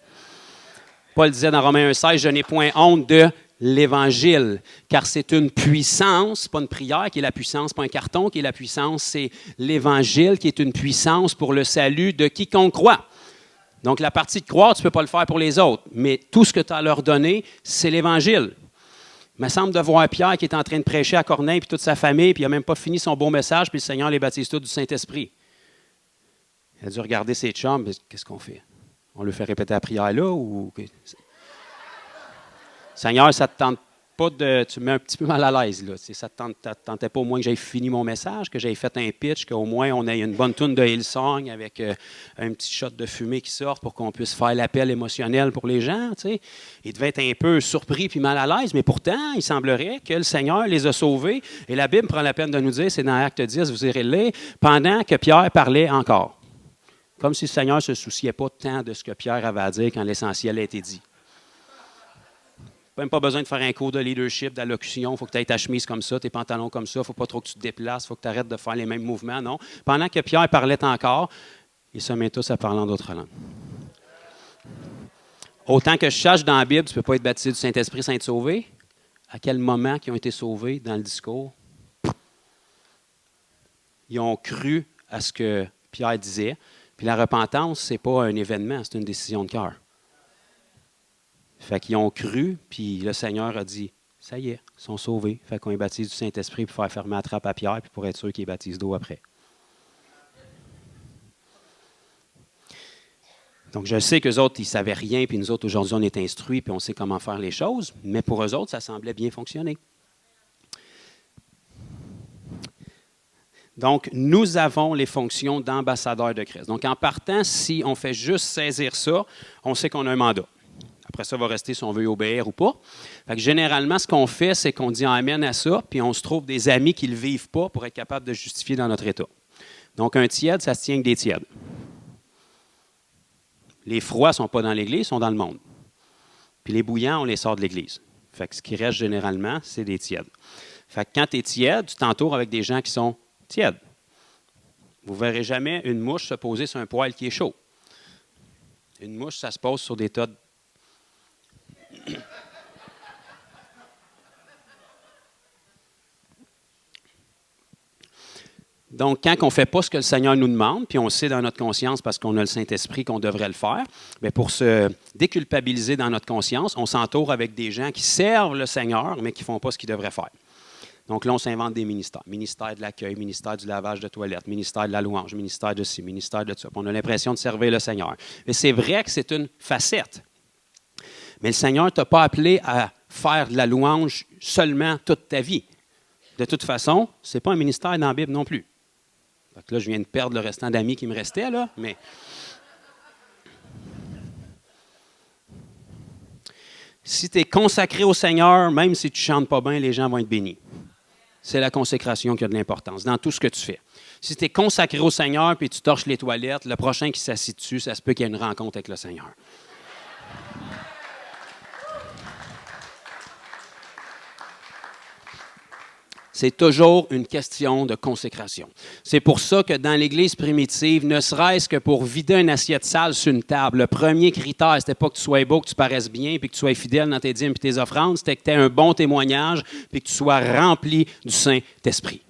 S2: Paul disait dans Romains 1,16, « Je n'ai point honte de l'Évangile, car c'est une puissance, pas une prière qui est la puissance, pas un carton qui est la puissance, c'est l'Évangile qui est une puissance pour le salut de quiconque croit. » Donc la partie de croire, tu ne peux pas le faire pour les autres, mais tout ce que tu as à leur donner, c'est l'Évangile. Il me semble de voir Pierre qui est en train de prêcher à Corneille puis toute sa famille, puis il n'a même pas fini son beau message, puis le Seigneur les baptise tous du Saint-Esprit. Il a dû regarder ses chums, qu'est-ce qu'on fait? On lui fait répéter la prière là ou... Seigneur, ça ne te tente pas de... Tu me mets un petit peu mal à l'aise, là. Ça ne te tentait pas au moins que j'aie fini mon message, que j'aie fait un pitch, qu'au moins on ait une bonne toune de Hillsong avec un petit shot de fumée qui sort pour qu'on puisse faire l'appel émotionnel pour les gens, tu sais. Il devait être un peu surpris puis mal à l'aise, mais pourtant, il semblerait que le Seigneur les a sauvés. Et la Bible prend la peine de nous dire, c'est dans Acte 10, vous irez le lire, pendant que Pierre parlait encore. Comme si le Seigneur ne se souciait pas tant de ce que Pierre avait à dire quand l'essentiel a été dit. Même pas besoin de faire un cours de leadership, d'allocution. Il faut que tu aies ta chemise comme ça, tes pantalons comme ça. Il ne faut pas trop que tu te déplaces. Il faut que tu arrêtes de faire les mêmes mouvements. Non. Pendant que Pierre parlait encore, ils se mettent tous à parler en d'autres langues. Autant que je sache dans la Bible, tu ne peux pas être baptisé du Saint-Esprit sans être sauvé. À quel moment ils ont été sauvés dans le discours? Ils ont cru à ce que Pierre disait. Puis la repentance, ce n'est pas un événement, c'est une décision de cœur. Fait qu'ils ont cru, puis le Seigneur a dit, ça y est, ils sont sauvés. Fait qu'on les baptise du Saint-Esprit pour faire fermer la trappe à Pierre, puis pour être sûr qu'ils baptisent d'eau après. Donc, je sais qu'eux autres, ils ne savaient rien, puis nous autres, aujourd'hui, on est instruits, puis on sait comment faire les choses, mais pour eux autres, ça semblait bien fonctionner. Donc, nous avons les fonctions d'ambassadeurs de Christ. Donc, en partant, si on fait juste saisir ça, on sait qu'on a un mandat. Après ça, va rester si on veut y obéir ou pas. Fait que généralement, ce qu'on fait, c'est qu'on dit amen à ça, puis on se trouve des amis qui ne le vivent pas pour être capable de justifier dans notre état. Donc, un tiède, ça se tient avec des tièdes. Les froids ne sont pas dans l'Église, ils sont dans le monde. Puis les bouillants, on les sort de l'Église. Fait que ce qui reste généralement, c'est des tièdes. Fait que quand tu es tiède, tu t'entoures avec des gens qui sont tièdes. Vous ne verrez jamais une mouche se poser sur un poêle qui est chaud. Une mouche, ça se pose sur des tas de... Donc, quand on ne fait pas ce que le Seigneur nous demande, puis on sait dans notre conscience parce qu'on a le Saint-Esprit qu'on devrait le faire, bien pour se déculpabiliser dans notre conscience, on s'entoure avec des gens qui servent le Seigneur, mais qui ne font pas ce qu'ils devraient faire. Donc là, on s'invente des ministères. Ministère de l'accueil, ministère du lavage de toilettes, ministère de la louange, ministère de ci, ministère de ça. Puis on a l'impression de servir le Seigneur. Mais c'est vrai que c'est une facette. Mais le Seigneur ne t'a pas appelé à faire de la louange seulement toute ta vie. De toute façon, ce n'est pas un ministère dans la Bible non plus. Donc là, je viens de perdre le restant d'amis qui me restaient, là, mais... Si tu es consacré au Seigneur, même si tu ne chantes pas bien, les gens vont être bénis. C'est la consécration qui a de l'importance dans tout ce que tu fais. Si tu es consacré au Seigneur puis tu torches les toilettes, le prochain qui s'assit dessus, ça se peut qu'il y ait une rencontre avec le Seigneur. C'est toujours une question de consécration. C'est pour ça que dans l'Église primitive, ne serait-ce que pour vider une assiette sale sur une table, le premier critère, c'était pas que tu sois beau, que tu paraisses bien, puis que tu sois fidèle dans tes dîmes et tes offrandes, c'était que tu aies un bon témoignage, puis que tu sois rempli du Saint-Esprit.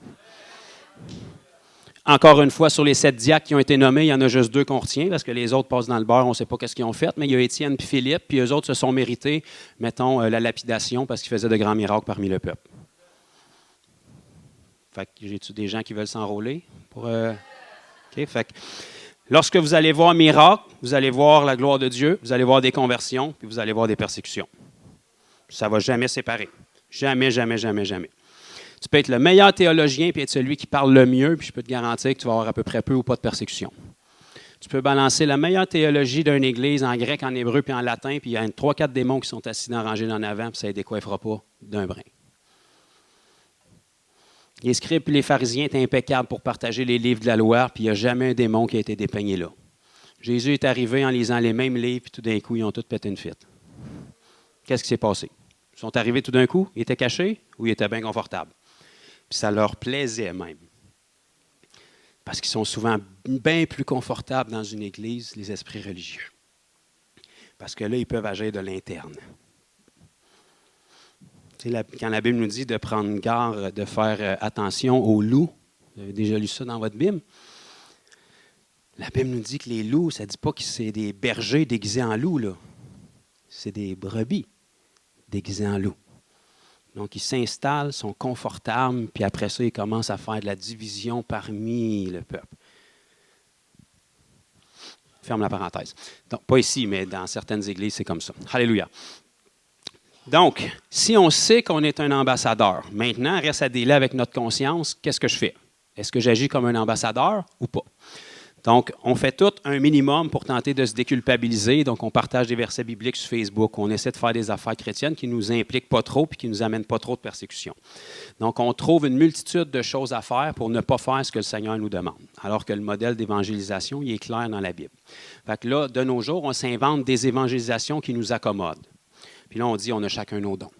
S2: Encore une fois, sur les 7 diacres qui ont été nommés, il y en a juste 2 qu'on retient, parce que les autres passent dans le beurre, on ne sait pas qu'est-ce qu'ils ont fait, mais il y a Étienne et Philippe, puis eux autres se sont mérités, mettons, la lapidation, parce qu'ils faisaient de grands miracles parmi le peuple. Fait que j'ai-tu des gens qui veulent s'enrôler? OK, fait que lorsque vous allez voir miracle, vous allez voir la gloire de Dieu, vous allez voir des conversions, puis vous allez voir des persécutions. Ça ne va jamais séparer. Jamais, jamais, jamais, jamais. Tu peux être le meilleur théologien puis être celui qui parle le mieux, puis je peux te garantir que tu vas avoir à peu près peu ou pas de persécution. Tu peux balancer la meilleure théologie d'une église en grec, en hébreu puis en latin, puis il y a 3-4 démons qui sont assis dans la rangée en avant, puis ça ne les décoiffera pas d'un brin. Les scribes et les pharisiens étaient impeccables pour partager les livres de la loi, puis il n'y a jamais un démon qui a été dépeigné là. Jésus est arrivé en lisant les mêmes livres, puis tout d'un coup, ils ont tous pété une fuite. Qu'est-ce qui s'est passé? Ils sont arrivés tout d'un coup, ils étaient cachés ou ils étaient bien confortables? Puis ça leur plaisait même. Parce qu'ils sont souvent bien plus confortables dans une église, les esprits religieux. Parce que là, ils peuvent agir de l'interne. Quand la Bible nous dit de prendre garde, de faire attention aux loups, vous avez déjà lu ça dans votre Bible, la Bible nous dit que les loups, ça ne dit pas que c'est des bergers déguisés en loups, là. C'est des brebis déguisés en loups. Donc, ils s'installent, sont confortables, puis après ça, ils commencent à faire de la division parmi le peuple. Ferme la parenthèse. Donc, pas ici, mais dans certaines églises, c'est comme ça. Alléluia. Donc, si on sait qu'on est un ambassadeur, maintenant, reste à délai avec notre conscience, qu'est-ce que je fais? Est-ce que j'agis comme un ambassadeur ou pas? Donc, on fait tout un minimum pour tenter de se déculpabiliser. Donc, on partage des versets bibliques sur Facebook. On essaie de faire des affaires chrétiennes qui ne nous impliquent pas trop et qui ne nous amènent pas trop de persécution. Donc, on trouve une multitude de choses à faire pour ne pas faire ce que le Seigneur nous demande. Alors que le modèle d'évangélisation, il est clair dans la Bible. Fait que là, de nos jours, on s'invente des évangélisations qui nous accommodent. Puis là, on dit, on a chacun nos dons.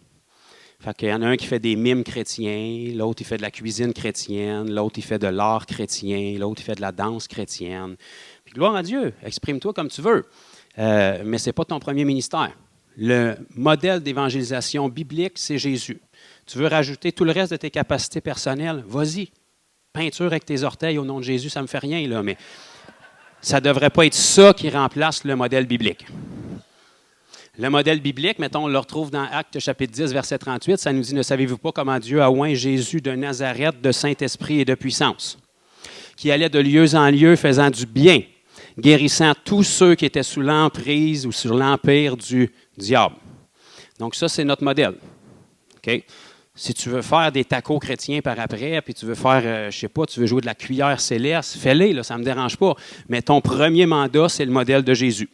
S2: Fait qu'il y en a un qui fait des mimes chrétiens, l'autre, il fait de la cuisine chrétienne, l'autre, il fait de l'art chrétien, l'autre, il fait de la danse chrétienne. Puis gloire à Dieu, exprime-toi comme tu veux. Mais ce n'est pas ton premier ministère. Le modèle d'évangélisation biblique, c'est Jésus. Tu veux rajouter tout le reste de tes capacités personnelles? Vas-y. Peinture avec tes orteils au nom de Jésus, ça ne me fait rien, là, mais ça ne devrait pas être ça qui remplace le modèle biblique. Le modèle biblique, mettons, on le retrouve dans Actes chapitre 10, verset 38, ça nous dit « Ne savez-vous pas comment Dieu a oint Jésus de Nazareth de Saint-Esprit et de puissance, qui allait de lieu en lieu faisant du bien, guérissant tous ceux qui étaient sous l'emprise ou sur l'empire du diable. » Donc ça, c'est notre modèle. Okay? Si tu veux faire des tacos chrétiens par après, puis tu veux faire, je sais pas, tu veux jouer de la cuillère céleste, fais-les, là, ça ne me dérange pas. Mais ton premier mandat, c'est le modèle de Jésus.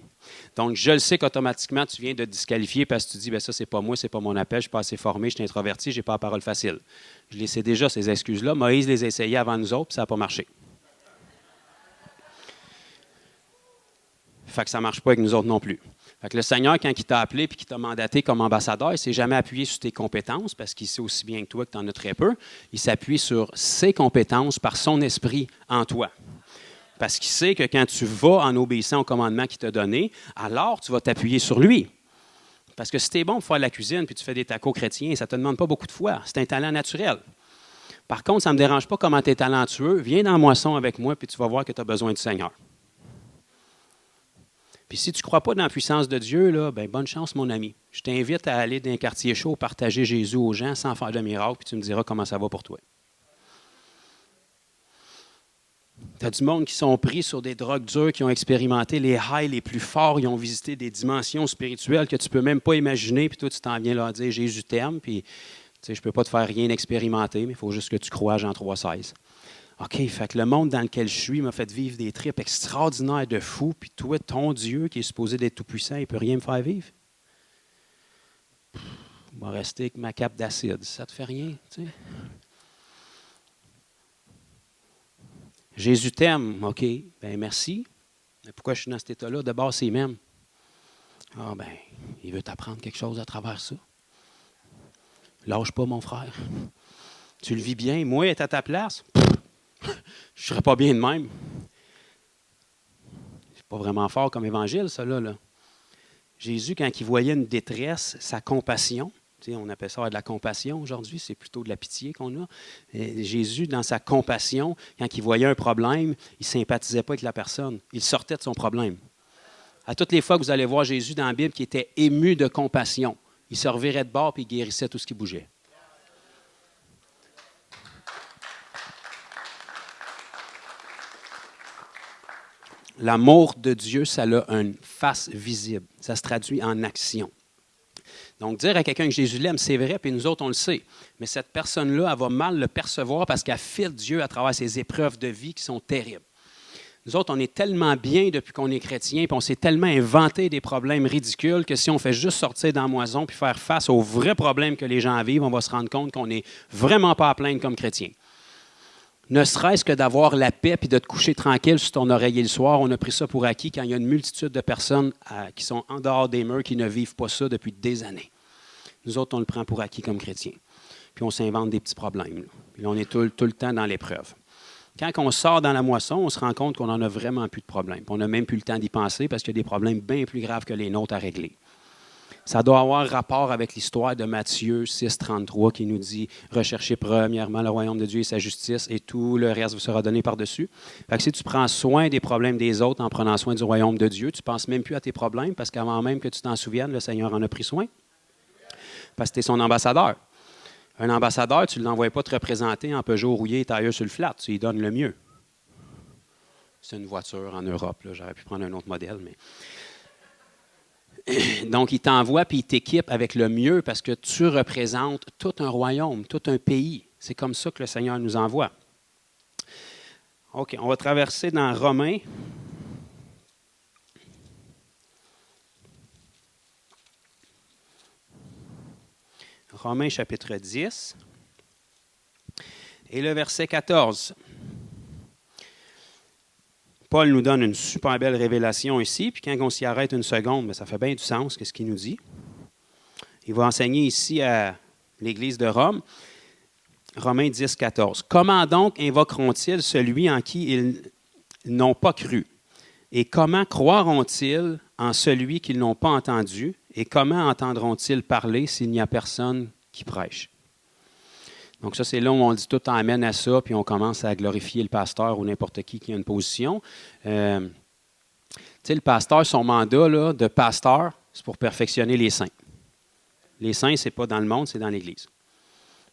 S2: Donc, je le sais qu'automatiquement, tu viens de te disqualifier parce que tu dis, bien ça, c'est pas moi, c'est pas mon appel, je suis pas assez formé, je suis introverti, j'ai pas la parole facile. Je les sais déjà, ces excuses-là. Moïse les a essayées avant nous autres, puis ça n'a pas marché. Fait que ça ne marche pas avec nous autres non plus. Fait que le Seigneur, quand il t'a appelé et qu'il t'a mandaté comme ambassadeur, il ne s'est jamais appuyé sur tes compétences parce qu'il sait aussi bien que toi que tu en as très peu. Il s'appuie sur ses compétences par son esprit en toi. Parce qu'il sait que quand tu vas en obéissant au commandement qu'il t'a donné, alors tu vas t'appuyer sur lui. Parce que si tu es bon pour faire la cuisine puis tu fais des tacos chrétiens, ça ne te demande pas beaucoup de foi. C'est un talent naturel. Par contre, ça ne me dérange pas comment tu es talentueux. Viens dans la moisson avec moi puis tu vas voir que tu as besoin du Seigneur. Puis si tu ne crois pas dans la puissance de Dieu, là, ben bonne chance, mon ami. Je t'invite à aller dans un quartier chaud, partager Jésus aux gens sans faire de miracle, puis tu me diras comment ça va pour toi. Tu as du monde qui sont pris sur des drogues dures, qui ont expérimenté les highs les plus forts, ils ont visité des dimensions spirituelles que tu ne peux même pas imaginer, puis toi, tu t'en viens leur dire « Jésus t'aime », puis je ne peux pas te faire rien expérimenter, mais il faut juste que tu crois à Jean 3,16. OK, fait que le monde dans lequel je suis m'a fait vivre des trips extraordinaires de fou, puis toi, ton Dieu, qui est supposé d'être tout-puissant, il ne peut rien me faire vivre. Je vais rester avec ma cape d'acide. Ça ne te fait rien, tu sais. Jésus t'aime, OK, bien merci. Mais pourquoi je suis dans cet état-là? De base, c'est il m'aime. Ah ben, il veut t'apprendre quelque chose à travers ça. Lâche pas, mon frère. Tu le vis bien. Moi, être à ta place, je ne serais pas bien de même. C'est pas vraiment fort comme évangile, ça, là. Jésus, quand il voyait une détresse, sa compassion, on appelle ça de la compassion aujourd'hui, c'est plutôt de la pitié qu'on a. Et Jésus, dans sa compassion, quand il voyait un problème, il ne sympathisait pas avec la personne. Il sortait de son problème. À toutes les fois que vous allez voir Jésus dans la Bible qui était ému de compassion, il se revirait de bord et il guérissait tout ce qui bougeait. L'amour de Dieu, ça a une face visible. Ça se traduit en action. Donc, dire à quelqu'un que Jésus l'aime, c'est vrai, puis nous autres, on le sait. Mais cette personne-là, elle va mal le percevoir parce qu'elle file Dieu à travers ses épreuves de vie qui sont terribles. Nous autres, on est tellement bien depuis qu'on est chrétien, puis on s'est tellement inventé des problèmes ridicules que si on fait juste sortir dans la moison puis faire face aux vrais problèmes que les gens vivent, on va se rendre compte qu'on n'est vraiment pas à plaindre comme chrétien. Ne serait-ce que d'avoir la paix et de te coucher tranquille sur ton oreiller le soir, on a pris ça pour acquis quand il y a une multitude de personnes qui sont en dehors des murs qui ne vivent pas ça depuis des années. Nous autres, on le prend pour acquis comme chrétiens. Puis on s'invente des petits problèmes. Puis on est tout le temps dans l'épreuve. Quand on sort dans la moisson, on se rend compte qu'on n'en a vraiment plus de problèmes. Puis on n'a même plus le temps d'y penser parce qu'il y a des problèmes bien plus graves que les nôtres à régler. Ça doit avoir rapport avec l'histoire de Matthieu 6, 33 qui nous dit « Recherchez premièrement le royaume de Dieu et sa justice et tout le reste vous sera donné par-dessus. » Fait que si tu prends soin des problèmes des autres en prenant soin du royaume de Dieu, tu ne penses même plus à tes problèmes parce qu'avant même que tu t'en souviennes, le Seigneur en a pris soin. Parce que tu es son ambassadeur. Un ambassadeur, tu ne l'envoies pas te représenter en Peugeot rouillé et tailleur sur le flat. Tu lui donnes le mieux. C'est une voiture en Europe. Là. J'aurais pu prendre un autre modèle, mais... Donc, il t'envoie puis il t'équipe avec le mieux parce que tu représentes tout un royaume, tout un pays. C'est comme ça que le Seigneur nous envoie. OK, on va traverser dans Romains. Romains chapitre 10 et le verset 14. Paul nous donne une super belle révélation ici, puis quand on s'y arrête une seconde, bien, ça fait bien du sens, qu'est-ce qu'il nous dit. Il va enseigner ici à l'Église de Rome, Romains 10, 14. « Comment donc invoqueront-ils celui en qui ils n'ont pas cru? Et comment croiront-ils en celui qu'ils n'ont pas entendu? Et comment entendront-ils parler s'il n'y a personne qui prêche? » Donc ça, c'est là où on dit tout amène à ça, puis on commence à glorifier le pasteur ou n'importe qui a une position. Tu sais, le pasteur, son mandat là, de pasteur, C'est pour perfectionner les saints. Les saints, ce n'est pas dans le monde, c'est dans l'Église.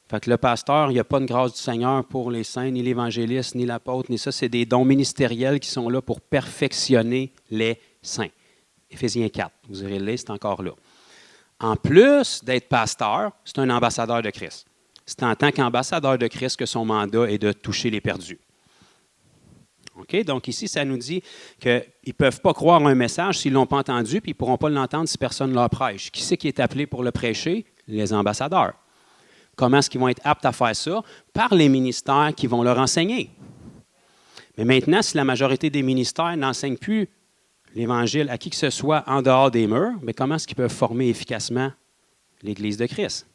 S2: Fait que le pasteur, il n'y a pas de grâce du Seigneur pour les saints, ni l'évangéliste, ni l'apôtre, ni ça. C'est des dons ministériels qui sont là pour perfectionner les saints. Éphésiens 4, vous irez le lire, c'est encore là. En plus d'être pasteur, c'est un ambassadeur de Christ. C'est en tant qu'ambassadeur de Christ que son mandat est de toucher les perdus. OK? Donc ici, ça nous dit qu'ils ne peuvent pas croire un message s'ils ne l'ont pas entendu, puis ils ne pourront pas l'entendre si personne ne leur prêche. Qui c'est qui est appelé pour le prêcher? Les ambassadeurs. Comment est-ce qu'ils vont être aptes à faire ça? Par les ministères qui vont leur enseigner. Mais maintenant, si la majorité des ministères n'enseignent plus l'Évangile à qui que ce soit en dehors des murs, mais comment est-ce qu'ils peuvent former efficacement l'Église de Christ?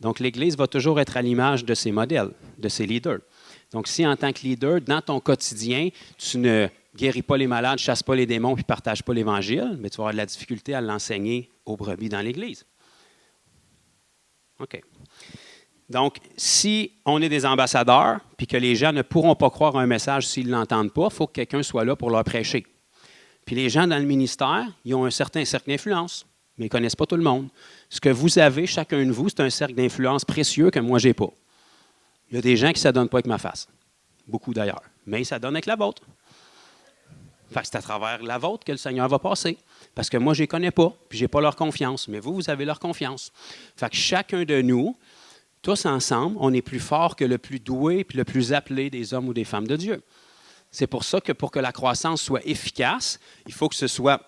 S2: Donc, l'Église va toujours être à l'image de ses modèles, de ses leaders. Donc, si en tant que leader, dans ton quotidien, tu ne guéris pas les malades, chasses pas les démons, puis ne partages pas l'Évangile, mais tu vas avoir de la difficulté à l'enseigner aux brebis dans l'Église. OK. Donc, si on est des ambassadeurs, puis que les gens ne pourront pas croire un message s'ils ne l'entendent pas, il faut que quelqu'un soit là pour leur prêcher. Puis les gens dans le ministère, ils ont un certain cercle d'influence, mais ils ne connaissent pas tout le monde. Ce que vous avez, chacun de vous, c'est un cercle d'influence précieux que moi, je n'ai pas. Il y a des gens qui ne s'adonnent pas avec ma face. Beaucoup d'ailleurs. Mais ils s'adonnent avec la vôtre. Fait que c'est à travers la vôtre que le Seigneur va passer. Parce que moi, je ne les connais pas, puis je n'ai pas leur confiance. Mais vous, vous avez leur confiance. Fait que chacun de nous, tous ensemble, on est plus fort que le plus doué puis le plus appelé des hommes ou des femmes de Dieu. C'est pour ça que pour que la croissance soit efficace, il faut que ce soit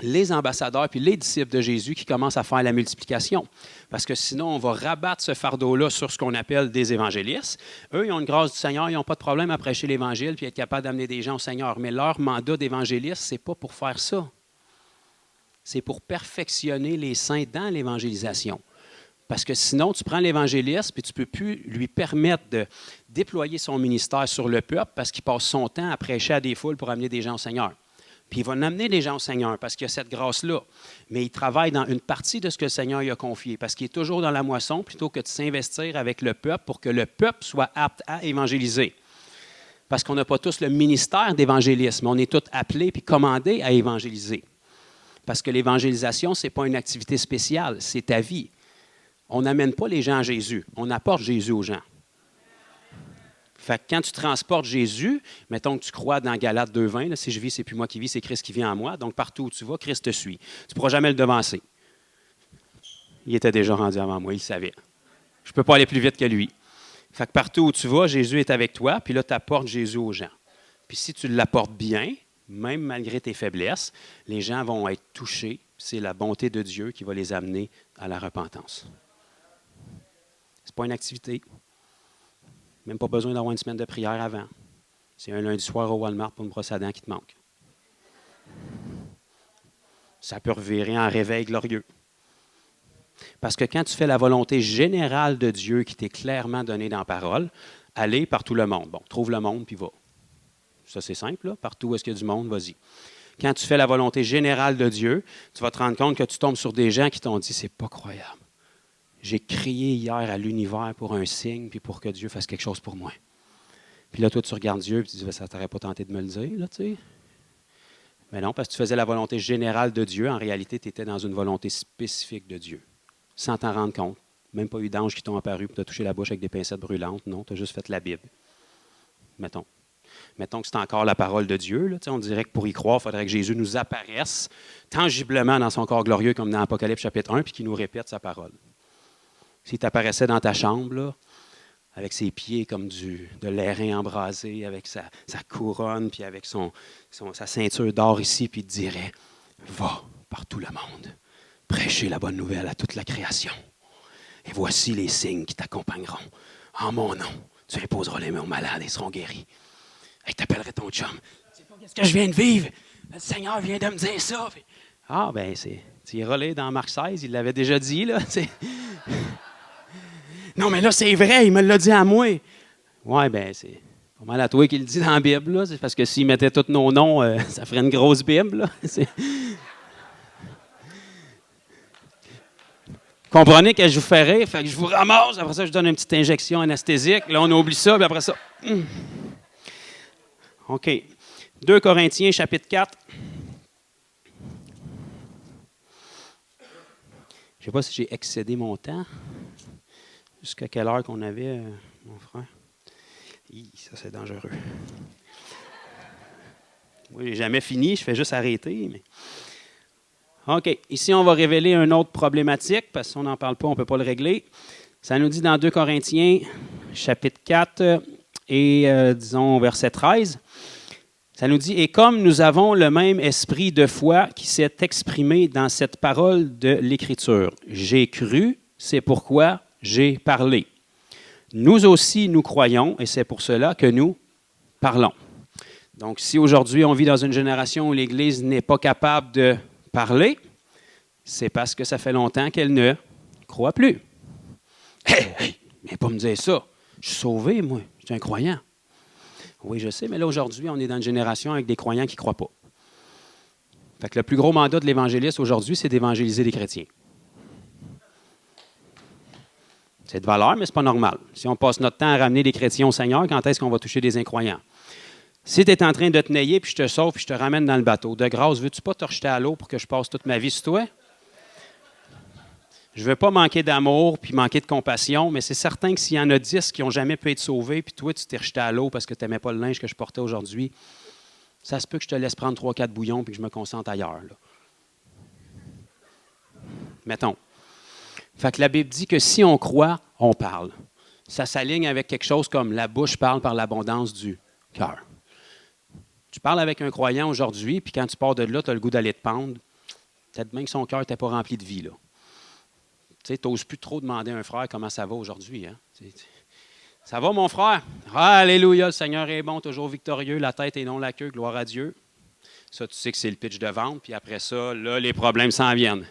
S2: les ambassadeurs puis les disciples de Jésus qui commencent à faire la multiplication. Parce que sinon, on va rabattre ce fardeau-là sur ce qu'on appelle des évangélistes. Eux, ils ont une grâce du Seigneur, ils n'ont pas de problème à prêcher l'Évangile puis être capables d'amener des gens au Seigneur. Mais leur mandat d'évangéliste, ce n'est pas pour faire ça. C'est pour perfectionner les saints dans l'évangélisation. Parce que sinon, tu prends l'évangéliste puis tu ne peux plus lui permettre de déployer son ministère sur le peuple parce qu'il passe son temps à prêcher à des foules pour amener des gens au Seigneur. Puis il va amener des gens au Seigneur parce qu'il y a cette grâce-là. Mais il travaille dans une partie de ce que le Seigneur lui a confié parce qu'il est toujours dans la moisson plutôt que de s'investir avec le peuple pour que le peuple soit apte à évangéliser. Parce qu'on n'a pas tous le ministère d'évangélisme. On est tous appelés puis commandés à évangéliser. Parce que l'évangélisation, ce n'est pas une activité spéciale, c'est ta vie. On n'amène pas les gens à Jésus, on apporte Jésus aux gens. Fait que quand tu transportes Jésus, mettons que tu crois dans Galates 2,20, là, si je vis, c'est plus moi qui vis, c'est Christ qui vit en moi. Donc partout où tu vas, Christ te suit. Tu ne pourras jamais le devancer. Il était déjà rendu avant moi, il le savait. Je ne peux pas aller plus vite que lui. Fait que partout où tu vas, Jésus est avec toi, puis là, tu apportes Jésus aux gens. Puis si tu l'apportes bien, même malgré tes faiblesses, les gens vont être touchés. C'est la bonté de Dieu qui va les amener à la repentance. Ce n'est pas une activité. Même pas besoin d'avoir une semaine de prière avant. C'est un lundi soir au Walmart pour une brosse à dents qui te manque. Ça peut revirer en réveil glorieux. Parce que quand tu fais la volonté générale de Dieu qui t'est clairement donnée dans la parole, allez par tout le monde. Bon, trouve le monde puis va. Ça, c'est simple, là. Partout où est-ce qu'il y a du monde, vas-y. Quand tu fais la volonté générale de Dieu, tu vas te rendre compte que tu tombes sur des gens qui t'ont dit « c'est pas croyable. J'ai crié hier à l'univers pour un signe puis pour que Dieu fasse quelque chose pour moi. » Puis là, toi, tu regardes Dieu et tu dis « ça t'aurait pas tenté de me le dire, là, tu sais? » Mais non, parce que tu faisais la volonté générale de Dieu. En réalité, tu étais dans une volonté spécifique de Dieu, sans t'en rendre compte. Même pas eu d'ange qui t'ont apparu pour te toucher la bouche avec des pincettes brûlantes. Non, tu as juste fait la Bible. Mettons que c'est encore la parole de Dieu. Là, on dirait que pour y croire, il faudrait que Jésus nous apparaisse tangiblement dans son corps glorieux, comme dans Apocalypse chapitre 1, puis qu'il nous répète sa parole. S'il t'apparaissait dans ta chambre, là, avec ses pieds comme de l'airain embrasé, avec sa couronne, puis avec sa ceinture d'or ici, puis il te dirait « Va par tout le monde, prêcher la bonne nouvelle à toute la création. Et voici les signes qui t'accompagneront. En mon nom, tu imposeras les mains aux malades et ils seront guéris. » Hey, t'appellerais ton chum. Tu sais pas qu'est-ce que je viens de vivre? Le Seigneur vient de me dire ça. Ah, ben tu iras là dans Marc 16, il l'avait déjà dit, là. T'sais. Non, mais là, c'est vrai, il me l'a dit à moi. Ouais, ben c'est pas mal à toi qu'il le dit dans la Bible, là. C'est parce que s'il mettait tous nos noms, ça ferait une grosse Bible, là. Comprenez que je vous fais rire, fait que je vous ramasse, après ça, je donne une petite injection anesthésique. Là, on oublie ça, puis après ça... OK. 2 Corinthiens, chapitre 4. Je ne sais pas si j'ai excédé mon temps. Jusqu'à quelle heure qu'on avait, mon frère? Ça, c'est dangereux. Oui, j'ai jamais fini, je fais juste arrêter. Mais... OK. Ici, on va révéler une autre problématique, parce que si on n'en parle pas, on ne peut pas le régler. Ça nous dit dans 2 Corinthiens, chapitre 4, et disons verset 13, ça nous dit « Et comme nous avons le même esprit de foi qui s'est exprimé dans cette parole de l'Écriture, j'ai cru, c'est pourquoi j'ai parlé. Nous aussi, nous croyons, et c'est pour cela que nous parlons. » Donc, si aujourd'hui on vit dans une génération où l'Église n'est pas capable de parler, c'est parce que ça fait longtemps qu'elle ne croit plus. Hey, viens pas me dire ça. Je suis sauvé, moi. Je suis un croyant. Oui, je sais, mais là, aujourd'hui, on est dans une génération avec des croyants qui ne croient pas. Fait que le plus gros mandat de l'évangéliste aujourd'hui, c'est d'évangéliser les chrétiens. C'est de valeur, mais ce n'est pas normal. Si on passe notre temps à ramener des chrétiens au Seigneur, quand est-ce qu'on va toucher des incroyants? Si tu es en train de te nailler, puis je te sauve, puis je te ramène dans le bateau, de grâce, veux-tu pas te rejeter à l'eau pour que je passe toute ma vie sur toi? Je ne veux pas manquer d'amour puis manquer de compassion, mais c'est certain que s'il y en a 10 qui n'ont jamais pu être sauvés, puis toi, tu t'es rejeté à l'eau parce que tu n'aimais pas le linge que je portais aujourd'hui, ça se peut que je te laisse prendre 3-4 bouillons puis que je me concentre ailleurs. Là. Mettons. Fait que la Bible dit que si on croit, on parle. Ça s'aligne avec quelque chose comme la bouche parle par l'abondance du cœur. Tu parles avec un croyant aujourd'hui, puis quand tu pars de là, tu as le goût d'aller te pendre. Peut-être bien que son cœur n'était pas rempli de vie. Là. Tu n'oses plus trop demander à un frère comment ça va aujourd'hui. Hein? Ça va, mon frère? Alléluia, le Seigneur est bon, toujours victorieux, la tête et non la queue, gloire à Dieu. Ça, tu sais que c'est le pitch de vente, puis après ça, là, les problèmes s'en viennent.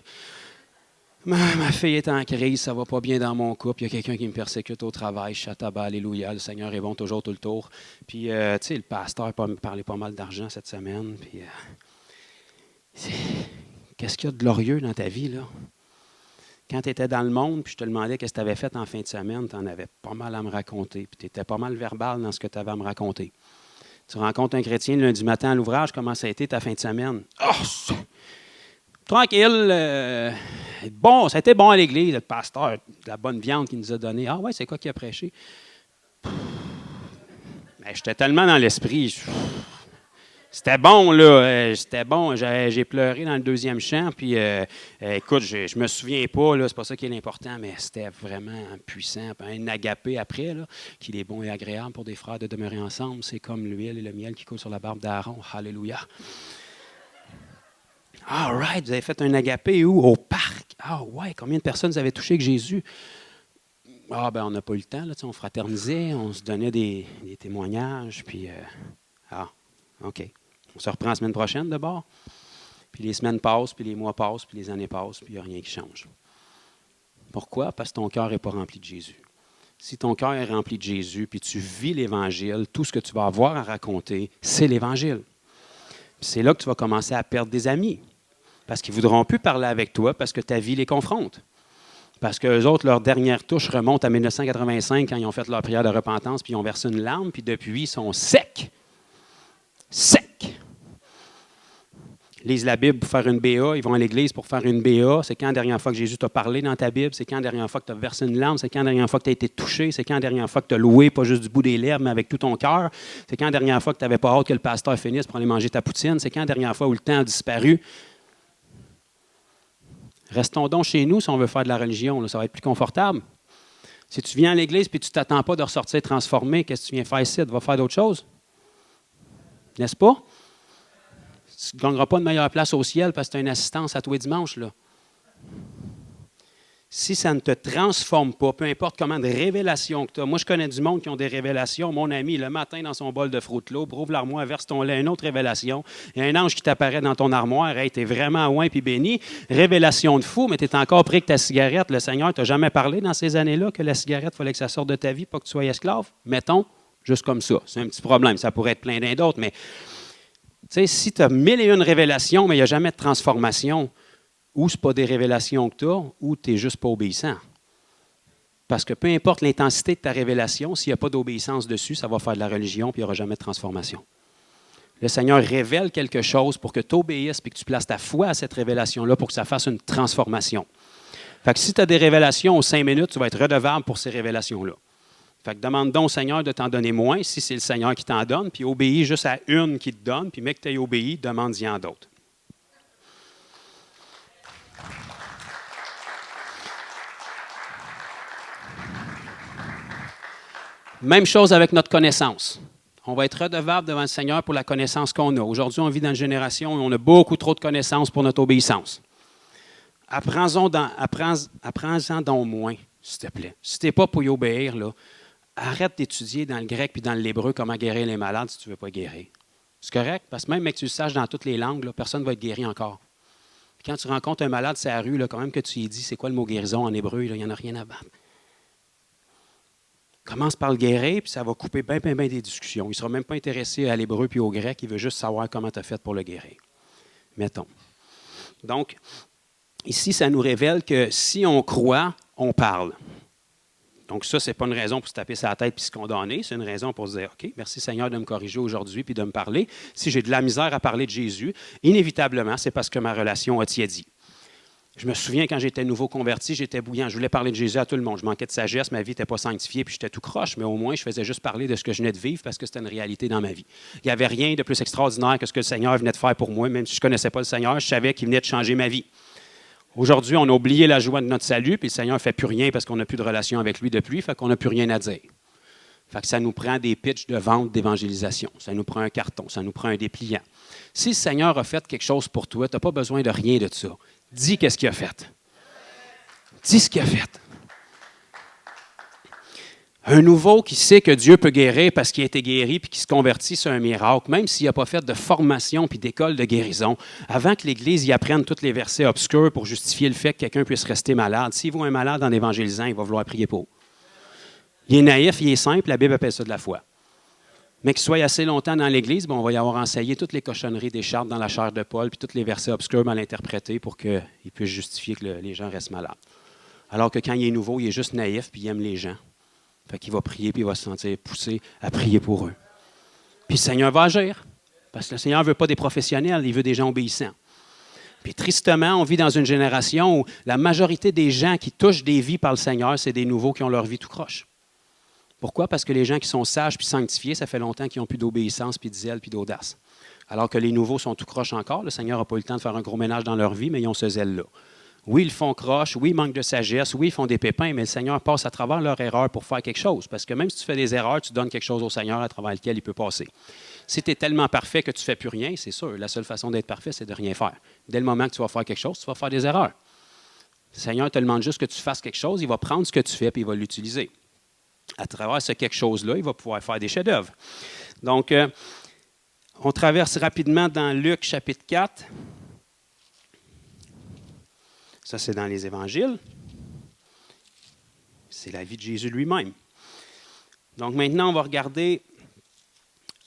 S2: Ma fille est en crise, ça va pas bien dans mon couple, il y a quelqu'un qui me persécute au travail, chataba, alléluia, le Seigneur est bon toujours tout le tour. Puis, tu sais, le pasteur me parlait pas mal d'argent cette semaine, puis qu'est-ce qu'il y a de glorieux dans ta vie, là? Quand tu étais dans le monde, puis je te demandais qu'est-ce que tu avais fait en fin de semaine, tu en avais pas mal à me raconter, puis tu étais pas mal verbal dans ce que tu avais à me raconter. Tu rencontres un chrétien le lundi matin à l'ouvrage, comment ça a été ta fin de semaine? Oh, tranquille, bon, ça a été bon à l'église, le pasteur, de la bonne viande qu'il nous a donnée. Ah ouais, c'est quoi qu'il a prêché? J'étais tellement dans l'esprit. C'était bon, là. C'était bon. J'ai pleuré dans le 2e chant. Puis, écoute, je me souviens pas, là. C'est pas ça qui est l'important, mais c'était vraiment puissant. Un agapé après, là, qu'il est bon et agréable pour des frères de demeurer ensemble. C'est comme l'huile et le miel qui coule sur la barbe d'Aaron. Alléluia. All right, vous avez fait un agapé où? Au parc. Ah ouais, combien de personnes vous avez touché avec Jésus? Ah ben on n'a pas eu le temps, là, on fraternisait, on se donnait des témoignages, puis OK. On se reprend la semaine prochaine de bord. Puis les semaines passent, puis les mois passent, puis les années passent, puis il n'y a rien qui change. Pourquoi? Parce que ton cœur n'est pas rempli de Jésus. Si ton cœur est rempli de Jésus, puis tu vis l'Évangile, tout ce que tu vas avoir à raconter, c'est l'Évangile. Puis c'est là que tu vas commencer à perdre des amis. Parce qu'ils ne voudront plus parler avec toi parce que ta vie les confronte. Parce qu'eux autres, leur dernière touche remonte à 1985 quand ils ont fait leur prière de repentance, puis ils ont versé une larme, puis depuis, ils sont secs. Secs. Ils lisent la Bible pour faire une BA, ils vont à l'église pour faire une BA. C'est quand la dernière fois que Jésus t'a parlé dans ta Bible? C'est quand la dernière fois que tu as versé une larme? C'est quand la dernière fois que tu as été touché? C'est quand la dernière fois que tu as loué, pas juste du bout des lèvres, mais avec tout ton cœur? C'est quand la dernière fois que tu n'avais pas hâte que le pasteur finisse pour aller manger ta poutine? C'est quand la dernière fois où le temps a disparu? Restons donc chez nous si on veut faire de la religion. Là, ça va être plus confortable. Si tu viens à l'église et tu ne t'attends pas de ressortir transformé, qu'est-ce que tu viens faire ici? Tu vas faire d'autres choses? N'est-ce pas? Tu ne gagneras pas de meilleure place au ciel parce que tu as une assistance à tous les dimanches. Là. Si ça ne te transforme pas, peu importe comment de révélation que tu as. Moi, je connais du monde qui ont des révélations. Mon ami, le matin, dans son bol de Fruit Loop, ouvre l'armoire, verse ton lait, une autre révélation. Il y a un ange qui t'apparaît dans ton armoire. Hey, tu es vraiment loin puis béni. Révélation de fou, mais tu es encore pris que ta cigarette. Le Seigneur t'a jamais parlé dans ces années-là que la cigarette, il fallait que ça sorte de ta vie, pas que tu sois esclave. Mettons, juste comme ça. C'est un petit problème. Ça pourrait être plein d'un d'autres, mais tu sais, si tu as 1001 révélations, mais il n'y a jamais de transformation, ou ce n'est pas des révélations que tu as, ou tu n'es juste pas obéissant. Parce que peu importe l'intensité de ta révélation, s'il n'y a pas d'obéissance dessus, ça va faire de la religion, puis il n'y aura jamais de transformation. Le Seigneur révèle quelque chose pour que tu obéisses, puis que tu places ta foi à cette révélation-là pour que ça fasse une transformation. Fait que si tu as des révélations aux 5 minutes, tu vas être redevable pour ces révélations-là. Fait que demande donc au Seigneur de t'en donner moins, si c'est le Seigneur qui t'en donne, puis obéis juste à une qui te donne, puis mec que tu aies obéi, demande-y en d'autres. Même chose avec notre connaissance. On va être redevable devant le Seigneur pour la connaissance qu'on a. Aujourd'hui, on vit dans une génération où on a beaucoup trop de connaissances pour notre obéissance. Apprends-en donc moins, s'il te plaît. Si tu n'es pas pour y obéir, là, arrête d'étudier dans le grec puis dans l'hébreu comment guérir les malades si tu ne veux pas guérir. C'est correct? Parce que même que tu le saches dans toutes les langues, là, personne ne va être guéri encore. Puis quand tu rencontres un malade sur la rue, là, quand même que tu lui dis c'est quoi le mot guérison en hébreu, il n'y en a rien à battre. Commence par le guérir, puis ça va couper bien des discussions. Il ne sera même pas intéressé à l'hébreu puis au grec, il veut juste savoir comment tu as fait pour le guérir. Mettons. Donc, ici, ça nous révèle que si on croit, on parle. Donc ça, ce n'est pas une raison pour se taper sa tête et se condamner, c'est une raison pour se dire, OK, merci Seigneur de me corriger aujourd'hui puis de me parler. Si j'ai de la misère à parler de Jésus, inévitablement, c'est parce que ma relation a tiédi. Je me souviens quand j'étais nouveau converti, j'étais bouillant. Je voulais parler de Jésus à tout le monde. Je manquais de sagesse, ma vie n'était pas sanctifiée, puis j'étais tout croche, mais au moins, je faisais juste parler de ce que je venais de vivre parce que c'était une réalité dans ma vie. Il n'y avait rien de plus extraordinaire que ce que le Seigneur venait de faire pour moi. Même si je ne connaissais pas le Seigneur, je savais qu'il venait de changer ma vie. Aujourd'hui, on a oublié la joie de notre salut, puis le Seigneur ne fait plus rien parce qu'on n'a plus de relation avec lui depuis, fait qu'on n'a plus rien à dire. Fait que ça nous prend des pitchs de vente d'évangélisation. Ça nous prend un carton, ça nous prend un dépliant. Si le Seigneur a fait quelque chose pour toi, tu n'as pas besoin de rien de ça. Dis qu'est-ce qu'il a fait. Dis ce qu'il a fait. Un nouveau qui sait que Dieu peut guérir parce qu'il a été guéri puis qui se convertit, c'est un miracle, même s'il n'a pas fait de formation puis d'école de guérison, avant que l'Église y apprenne tous les versets obscurs pour justifier le fait que quelqu'un puisse rester malade. S'il voit un malade en évangélisant, il va vouloir prier pour. Il est naïf, il est simple, la Bible appelle ça de la foi. Mais qu'il soit assez longtemps dans l'Église, on va y avoir enseigné toutes les cochonneries des chartes dans la chair de Paul puis tous les versets obscurs mal interprétés pour qu'il puisse justifier que les gens restent malades. Alors que quand il est nouveau, il est juste naïf puis il aime les gens. Fait qu'il va prier puis il va se sentir poussé à prier pour eux. Puis le Seigneur va agir. Parce que le Seigneur ne veut pas des professionnels, il veut des gens obéissants. Puis tristement, on vit dans une génération où la majorité des gens qui touchent des vies par le Seigneur, c'est des nouveaux qui ont leur vie tout croche. Pourquoi? Parce que les gens qui sont sages puis sanctifiés, ça fait longtemps qu'ils n'ont plus d'obéissance, puis de zèle, puis d'audace. Alors que les nouveaux sont tout croche encore. Le Seigneur n'a pas eu le temps de faire un gros ménage dans leur vie, mais ils ont ce zèle-là. Oui, ils font croche, oui, ils manquent de sagesse, oui, ils font des pépins, mais le Seigneur passe à travers leurs erreurs pour faire quelque chose. Parce que même si tu fais des erreurs, tu donnes quelque chose au Seigneur à travers lequel il peut passer. Si tu es tellement parfait que tu ne fais plus rien, c'est sûr, la seule façon d'être parfait, c'est de rien faire. Dès le moment que tu vas faire quelque chose, tu vas faire des erreurs. Le Seigneur te demande juste que tu fasses quelque chose, il va prendre ce que tu fais et il va l'utiliser. À travers ce quelque chose-là, il va pouvoir faire des chefs-d'œuvre. Donc, on traverse rapidement dans Luc chapitre 4. Ça, c'est dans les évangiles. C'est la vie de Jésus lui-même. Donc maintenant, on va regarder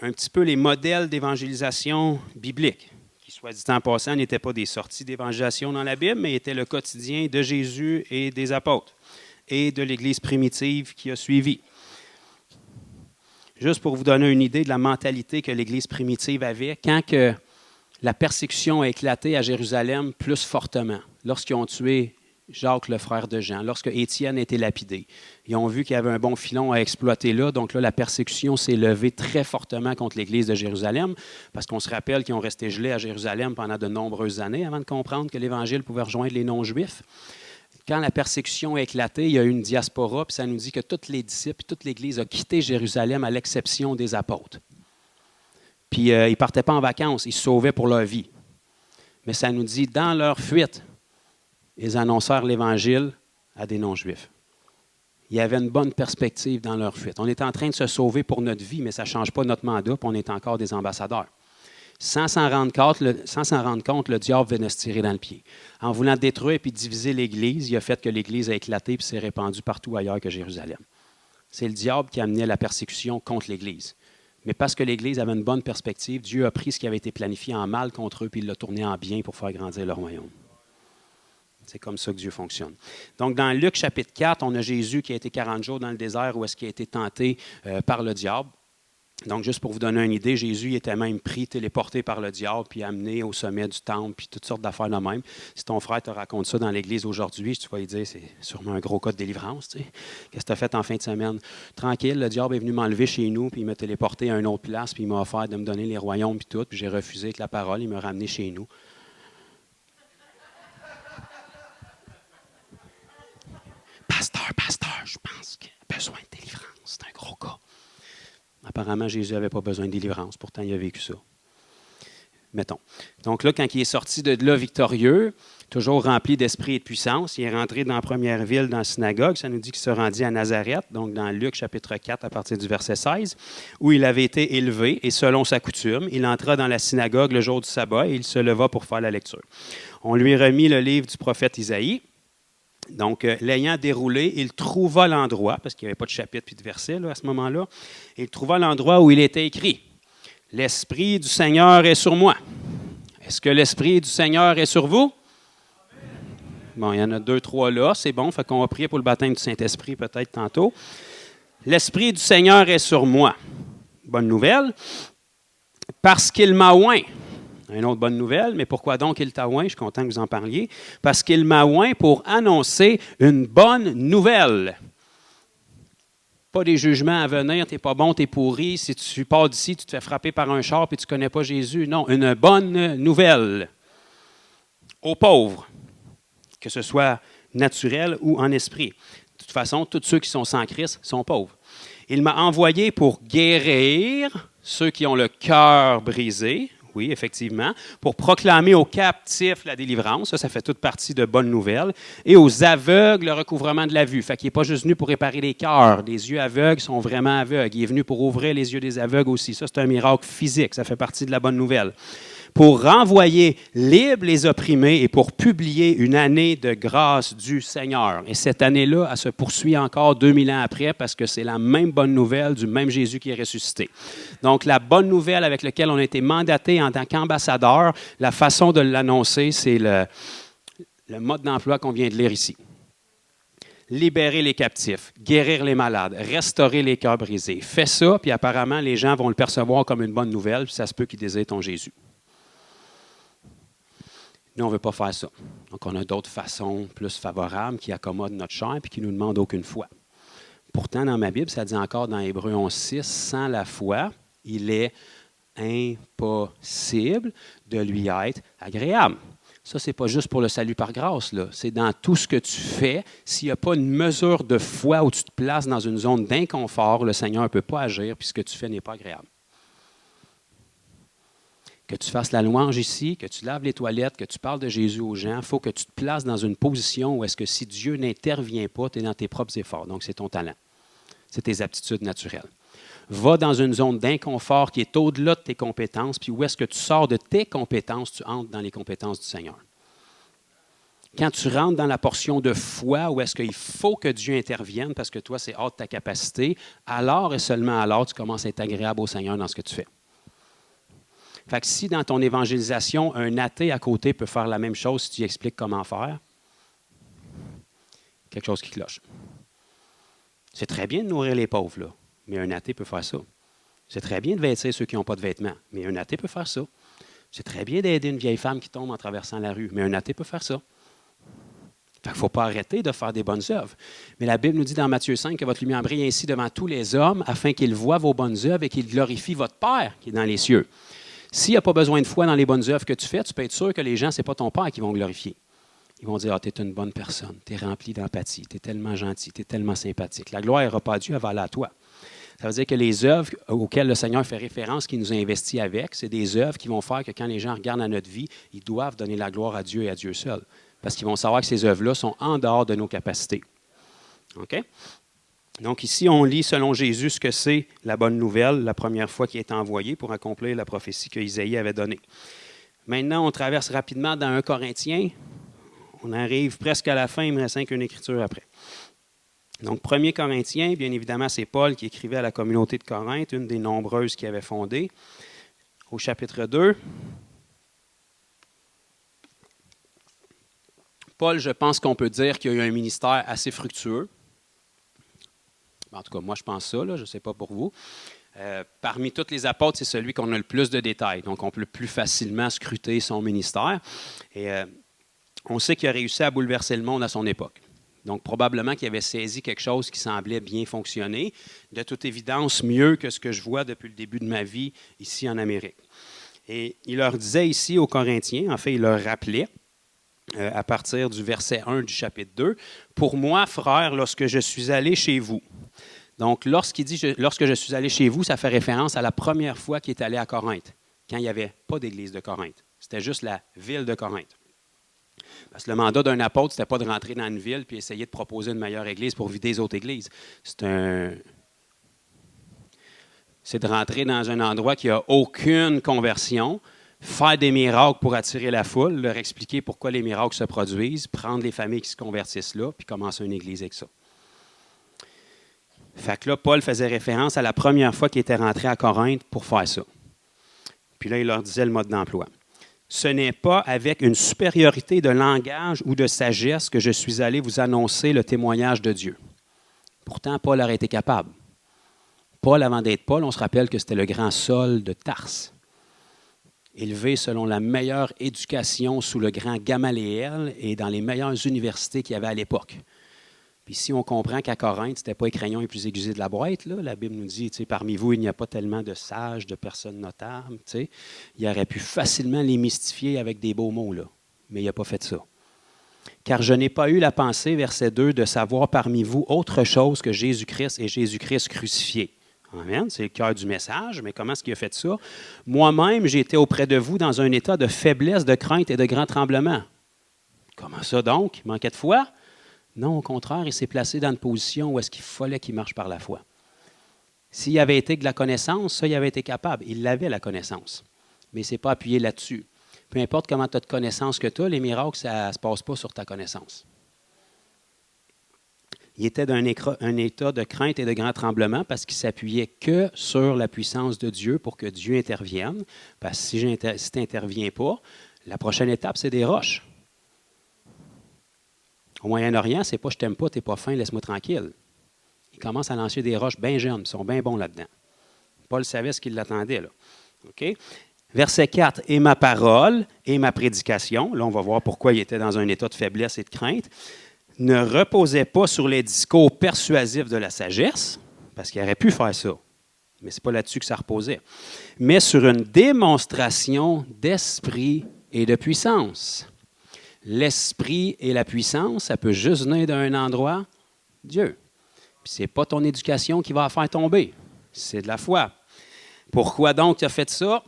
S2: un petit peu les modèles d'évangélisation biblique, qui, soit dit en passant, n'étaient pas des sorties d'évangélisation dans la Bible, mais étaient le quotidien de Jésus et des apôtres et de l'Église primitive qui a suivi. Juste pour vous donner une idée de la mentalité que l'Église primitive avait, quand que la persécution a éclaté à Jérusalem plus fortement, lorsqu'ils ont tué Jacques, le frère de Jean, lorsque Étienne a été lapidé. Ils ont vu qu'il y avait un bon filon à exploiter là, donc là, la persécution s'est levée très fortement contre l'Église de Jérusalem, parce qu'on se rappelle qu'ils ont resté gelés à Jérusalem pendant de nombreuses années avant de comprendre que l'Évangile pouvait rejoindre les non-juifs. Quand la persécution a éclaté, il y a eu une diaspora, puis ça nous dit que tous les disciples, toute l'Église a quitté Jérusalem à l'exception des apôtres. Puis ils ne partaient pas en vacances, ils se sauvaient pour leur vie. Mais ça nous dit, dans leur fuite, ils annoncèrent l'Évangile à des non-juifs. Il y avait une bonne perspective dans leur fuite. On est en train de se sauver pour notre vie, mais ça ne change pas notre mandat, puis on est encore des ambassadeurs. Sans s'en rendre compte, le diable venait se tirer dans le pied. En voulant détruire et diviser l'Église, il a fait que l'Église a éclaté et s'est répandue partout ailleurs que Jérusalem. C'est le diable qui amenait la persécution contre l'Église. Mais parce que l'Église avait une bonne perspective, Dieu a pris ce qui avait été planifié en mal contre eux et il l'a tourné en bien pour faire grandir le royaume. C'est comme ça que Dieu fonctionne. Donc, dans Luc chapitre 4, on a Jésus qui a été 40 jours dans le désert où est-ce qu'il a été tenté par le diable. Donc, juste pour vous donner une idée, Jésus était même pris, téléporté par le diable, puis amené au sommet du temple, puis toutes sortes d'affaires de même. Si ton frère te raconte ça dans l'Église aujourd'hui, tu vas lui dire, c'est sûrement un gros cas de délivrance. Tu sais. Qu'est-ce que tu as fait en fin de semaine? Tranquille, le diable est venu m'enlever chez nous, puis il m'a téléporté à une autre place, puis il m'a offert de me donner les royaumes, puis tout, puis j'ai refusé avec la parole, il m'a ramené chez nous. Pasteur, je pense qu'il a besoin de délivrance. C'est un gros cas. Apparemment, Jésus n'avait pas besoin de délivrance. Pourtant, il a vécu ça. Mettons. Donc là, quand il est sorti de là victorieux, toujours rempli d'esprit et de puissance, il est rentré dans la première ville, dans la synagogue. Ça nous dit qu'il se rendit à Nazareth, donc dans Luc chapitre 4, à partir du verset 16, où il avait été élevé, et selon sa coutume, il entra dans la synagogue le jour du sabbat et il se leva pour faire la lecture. On lui remit le livre du prophète Isaïe. Donc, l'ayant déroulé, il trouva l'endroit, parce qu'il n'y avait pas de chapitre puis de verset là, à ce moment-là, il trouva l'endroit où il était écrit « L'Esprit du Seigneur est sur moi ». Est-ce que l'Esprit du Seigneur est sur vous? Bon, il y en a 2, 3 là, c'est bon, fait qu'on va prier pour le baptême du Saint-Esprit peut-être tantôt. « L'Esprit du Seigneur est sur moi ». Bonne nouvelle. « Parce qu'il m'a oint ». Une autre bonne nouvelle, mais pourquoi donc il t'a oint? Je suis content que vous en parliez. Parce qu'il m'a oint pour annoncer une bonne nouvelle. Pas des jugements à venir, t'es pas bon, t'es pourri. Si tu pars d'ici, tu te fais frapper par un char et tu ne connais pas Jésus. Non, une bonne nouvelle. Aux pauvres, que ce soit naturel ou en esprit. De toute façon, tous ceux qui sont sans Christ sont pauvres. Il m'a envoyé pour guérir ceux qui ont le cœur brisé. Oui, effectivement, pour proclamer aux captifs la délivrance, ça fait toute partie de bonnes nouvelles, et aux aveugles le recouvrement de la vue. Fait qu'il n'est pas juste venu pour réparer les cœurs. Les yeux aveugles sont vraiment aveugles. Il est venu pour ouvrir les yeux des aveugles aussi. Ça, c'est un miracle physique. Ça fait partie de la bonne nouvelle. Pour renvoyer libres les opprimés et pour publier une année de grâce du Seigneur. Et cette année-là, elle se poursuit encore 2000 ans après parce que c'est la même bonne nouvelle du même Jésus qui est ressuscité. Donc, la bonne nouvelle avec laquelle on a été mandaté en tant qu'ambassadeur, la façon de l'annoncer, c'est le mode d'emploi qu'on vient de lire ici. Libérer les captifs, guérir les malades, restaurer les cœurs brisés. Fais ça, puis apparemment, les gens vont le percevoir comme une bonne nouvelle, puis ça se peut qu'ils désirent ton Jésus. Nous, on ne veut pas faire ça. Donc, on a d'autres façons plus favorables qui accommodent notre chair et qui ne nous demandent aucune foi. Pourtant, dans ma Bible, ça dit encore dans Hébreux 11.6, sans la foi, il est impossible de lui être agréable. Ça, ce n'est pas juste pour le salut par grâce, là. C'est dans tout ce que tu fais. S'il n'y a pas une mesure de foi où tu te places dans une zone d'inconfort, le Seigneur ne peut pas agir puis ce que tu fais n'est pas agréable. Que tu fasses la louange ici, que tu laves les toilettes, que tu parles de Jésus aux gens, il faut que tu te places dans une position où est-ce que si Dieu n'intervient pas, tu es dans tes propres efforts. Donc, c'est ton talent. C'est tes aptitudes naturelles. Va dans une zone d'inconfort qui est au-delà de tes compétences, puis où est-ce que tu sors de tes compétences, tu entres dans les compétences du Seigneur. Quand tu rentres dans la portion de foi où est-ce qu'il faut que Dieu intervienne parce que toi, c'est hors de ta capacité, alors et seulement alors, tu commences à être agréable au Seigneur dans ce que tu fais. Fait que si dans ton évangélisation, un athée à côté peut faire la même chose si tu lui expliques comment faire, quelque chose qui cloche. C'est très bien de nourrir les pauvres, là, mais un athée peut faire ça. C'est très bien de vêtir ceux qui n'ont pas de vêtements, mais un athée peut faire ça. C'est très bien d'aider une vieille femme qui tombe en traversant la rue, mais un athée peut faire ça. Il ne faut pas arrêter de faire des bonnes œuvres. Mais la Bible nous dit dans Matthieu 5 que votre lumière brille ainsi devant tous les hommes afin qu'ils voient vos bonnes œuvres et qu'ils glorifient votre Père qui est dans les cieux. S'il n'y a pas besoin de foi dans les bonnes œuvres que tu fais, tu peux être sûr que les gens, ce n'est pas ton Père qui vont glorifier. Ils vont dire, ah, tu es une bonne personne, tu es rempli d'empathie, tu es tellement gentil, tu es tellement sympathique. La gloire n'ira pas à Dieu, elle va aller à toi. Ça veut dire que les œuvres auxquelles le Seigneur fait référence, qu'il nous a investis avec, c'est des œuvres qui vont faire que quand les gens regardent à notre vie, ils doivent donner la gloire à Dieu et à Dieu seul. Parce qu'ils vont savoir que ces œuvres-là sont en dehors de nos capacités. OK? Donc ici, on lit selon Jésus ce que c'est la bonne nouvelle, la première fois qu'il est envoyé pour accomplir la prophétie que Isaïe avait donnée. Maintenant, on traverse rapidement dans 1 Corinthiens. On arrive presque à la fin, il me reste qu'une écriture après. Donc, 1 Corinthiens, bien évidemment, c'est Paul qui écrivait à la communauté de Corinthe, une des nombreuses qu'il avait fondées. Au chapitre 2, Paul, je pense qu'on peut dire qu'il a eu un ministère assez fructueux. En tout cas, moi, je pense ça, là, je ne sais pas pour vous. Parmi tous les apôtres, c'est celui qu'on a le plus de détails. Donc, on peut plus facilement scruter son ministère. Et on sait qu'il a réussi à bouleverser le monde à son époque. Donc, probablement qu'il avait saisi quelque chose qui semblait bien fonctionner. De toute évidence, mieux que ce que je vois depuis le début de ma vie ici en Amérique. Et il leur disait ici aux Corinthiens, en fait, il leur rappelait, à partir du verset 1 du chapitre 2, « Pour moi, frères, lorsque je suis allé chez vous ». Donc, lorsqu'il dit « lorsque je suis allé chez vous », ça fait référence à la première fois qu'il est allé à Corinthe, quand il n'y avait pas d'église de Corinthe. C'était juste la ville de Corinthe. Parce que le mandat d'un apôtre, ce n'était pas de rentrer dans une ville et essayer de proposer une meilleure église pour vider les autres églises. C'est de rentrer dans un endroit qui n'a aucune conversion, faire des miracles pour attirer la foule, leur expliquer pourquoi les miracles se produisent, prendre les familles qui se convertissent là, puis commencer une église avec ça. Fait que là, Paul faisait référence à la première fois qu'il était rentré à Corinthe pour faire ça. Puis là, il leur disait le mode d'emploi. Ce n'est pas avec une supériorité de langage ou de sagesse que je suis allé vous annoncer le témoignage de Dieu. Pourtant, Paul aurait été capable. Paul, avant d'être Paul, on se rappelle que c'était le grand Saul de Tarse, élevé selon la meilleure éducation sous le grand Gamaliel et dans les meilleures universités qu'il y avait à l'époque. Puis si on comprend qu'à Corinthe, ce n'était pas les crayons les plus aiguisés de la boîte, là, la Bible nous dit, parmi vous, il n'y a pas tellement de sages, de personnes notables. Il aurait pu facilement les mystifier avec des beaux mots, là, mais il n'a pas fait ça. Car je n'ai pas eu la pensée, verset 2, de savoir parmi vous autre chose que Jésus-Christ et Jésus-Christ crucifié. Amen, c'est le cœur du message, mais comment est-ce qu'il a fait ça? Moi-même, j'ai été auprès de vous dans un état de faiblesse, de crainte et de grand tremblement. Comment ça donc? Il manquait de foi? Non, au contraire, il s'est placé dans une position où est-ce qu'il fallait qu'il marche par la foi. S'il avait été de la connaissance, ça, il avait été capable. Il avait la connaissance, mais il ne s'est pas appuyé là-dessus. Peu importe comment tu as de connaissance que tu as, les miracles, ça ne se passe pas sur ta connaissance. Il était dans un état de crainte et de grand tremblement parce qu'il ne s'appuyait que sur la puissance de Dieu pour que Dieu intervienne. Parce que si tu n'interviens pas, la prochaine étape, c'est des roches. Au Moyen-Orient, c'est pas « je t'aime pas, t'es pas fin, laisse-moi tranquille ». Ils commencent à lancer des roches bien jeunes, ils sont bien bons là-dedans. Paul savait ce qui l'attendait, là. OK? Verset 4, « Et ma parole et ma prédication », là on va voir pourquoi il était dans un état de faiblesse et de crainte, ne reposait pas sur les discours persuasifs de la sagesse, parce qu'il aurait pu faire ça, mais ce n'est pas là-dessus que ça reposait, mais sur une démonstration d'esprit et de puissance. L'esprit et la puissance, ça peut juste venir d'un endroit, Dieu. Puis ce n'est pas ton éducation qui va la faire tomber, c'est de la foi. Pourquoi donc tu as fait ça?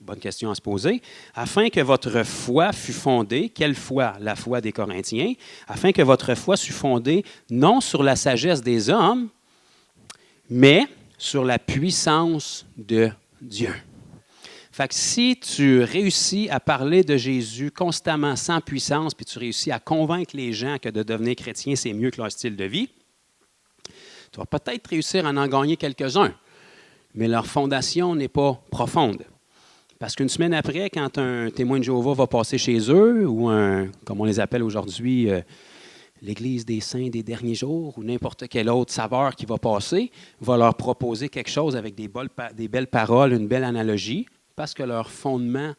S2: Bonne question à se poser. Afin que votre foi fût fondée, quelle foi? La foi des Corinthiens. Afin que votre foi fût fondée non sur la sagesse des hommes, mais sur la puissance de Dieu. Fait que si tu réussis à parler de Jésus constamment sans puissance, puis tu réussis à convaincre les gens que de devenir chrétien, c'est mieux que leur style de vie, tu vas peut-être réussir à en gagner quelques-uns, mais leur fondation n'est pas profonde. Parce qu'une semaine après, quand un témoin de Jéhovah va passer chez eux, ou comme on les appelle aujourd'hui, l'Église des saints des derniers jours, ou n'importe quelle autre saveur qui va passer, va leur proposer quelque chose avec des belles paroles, une belle analogie, parce que leur fondement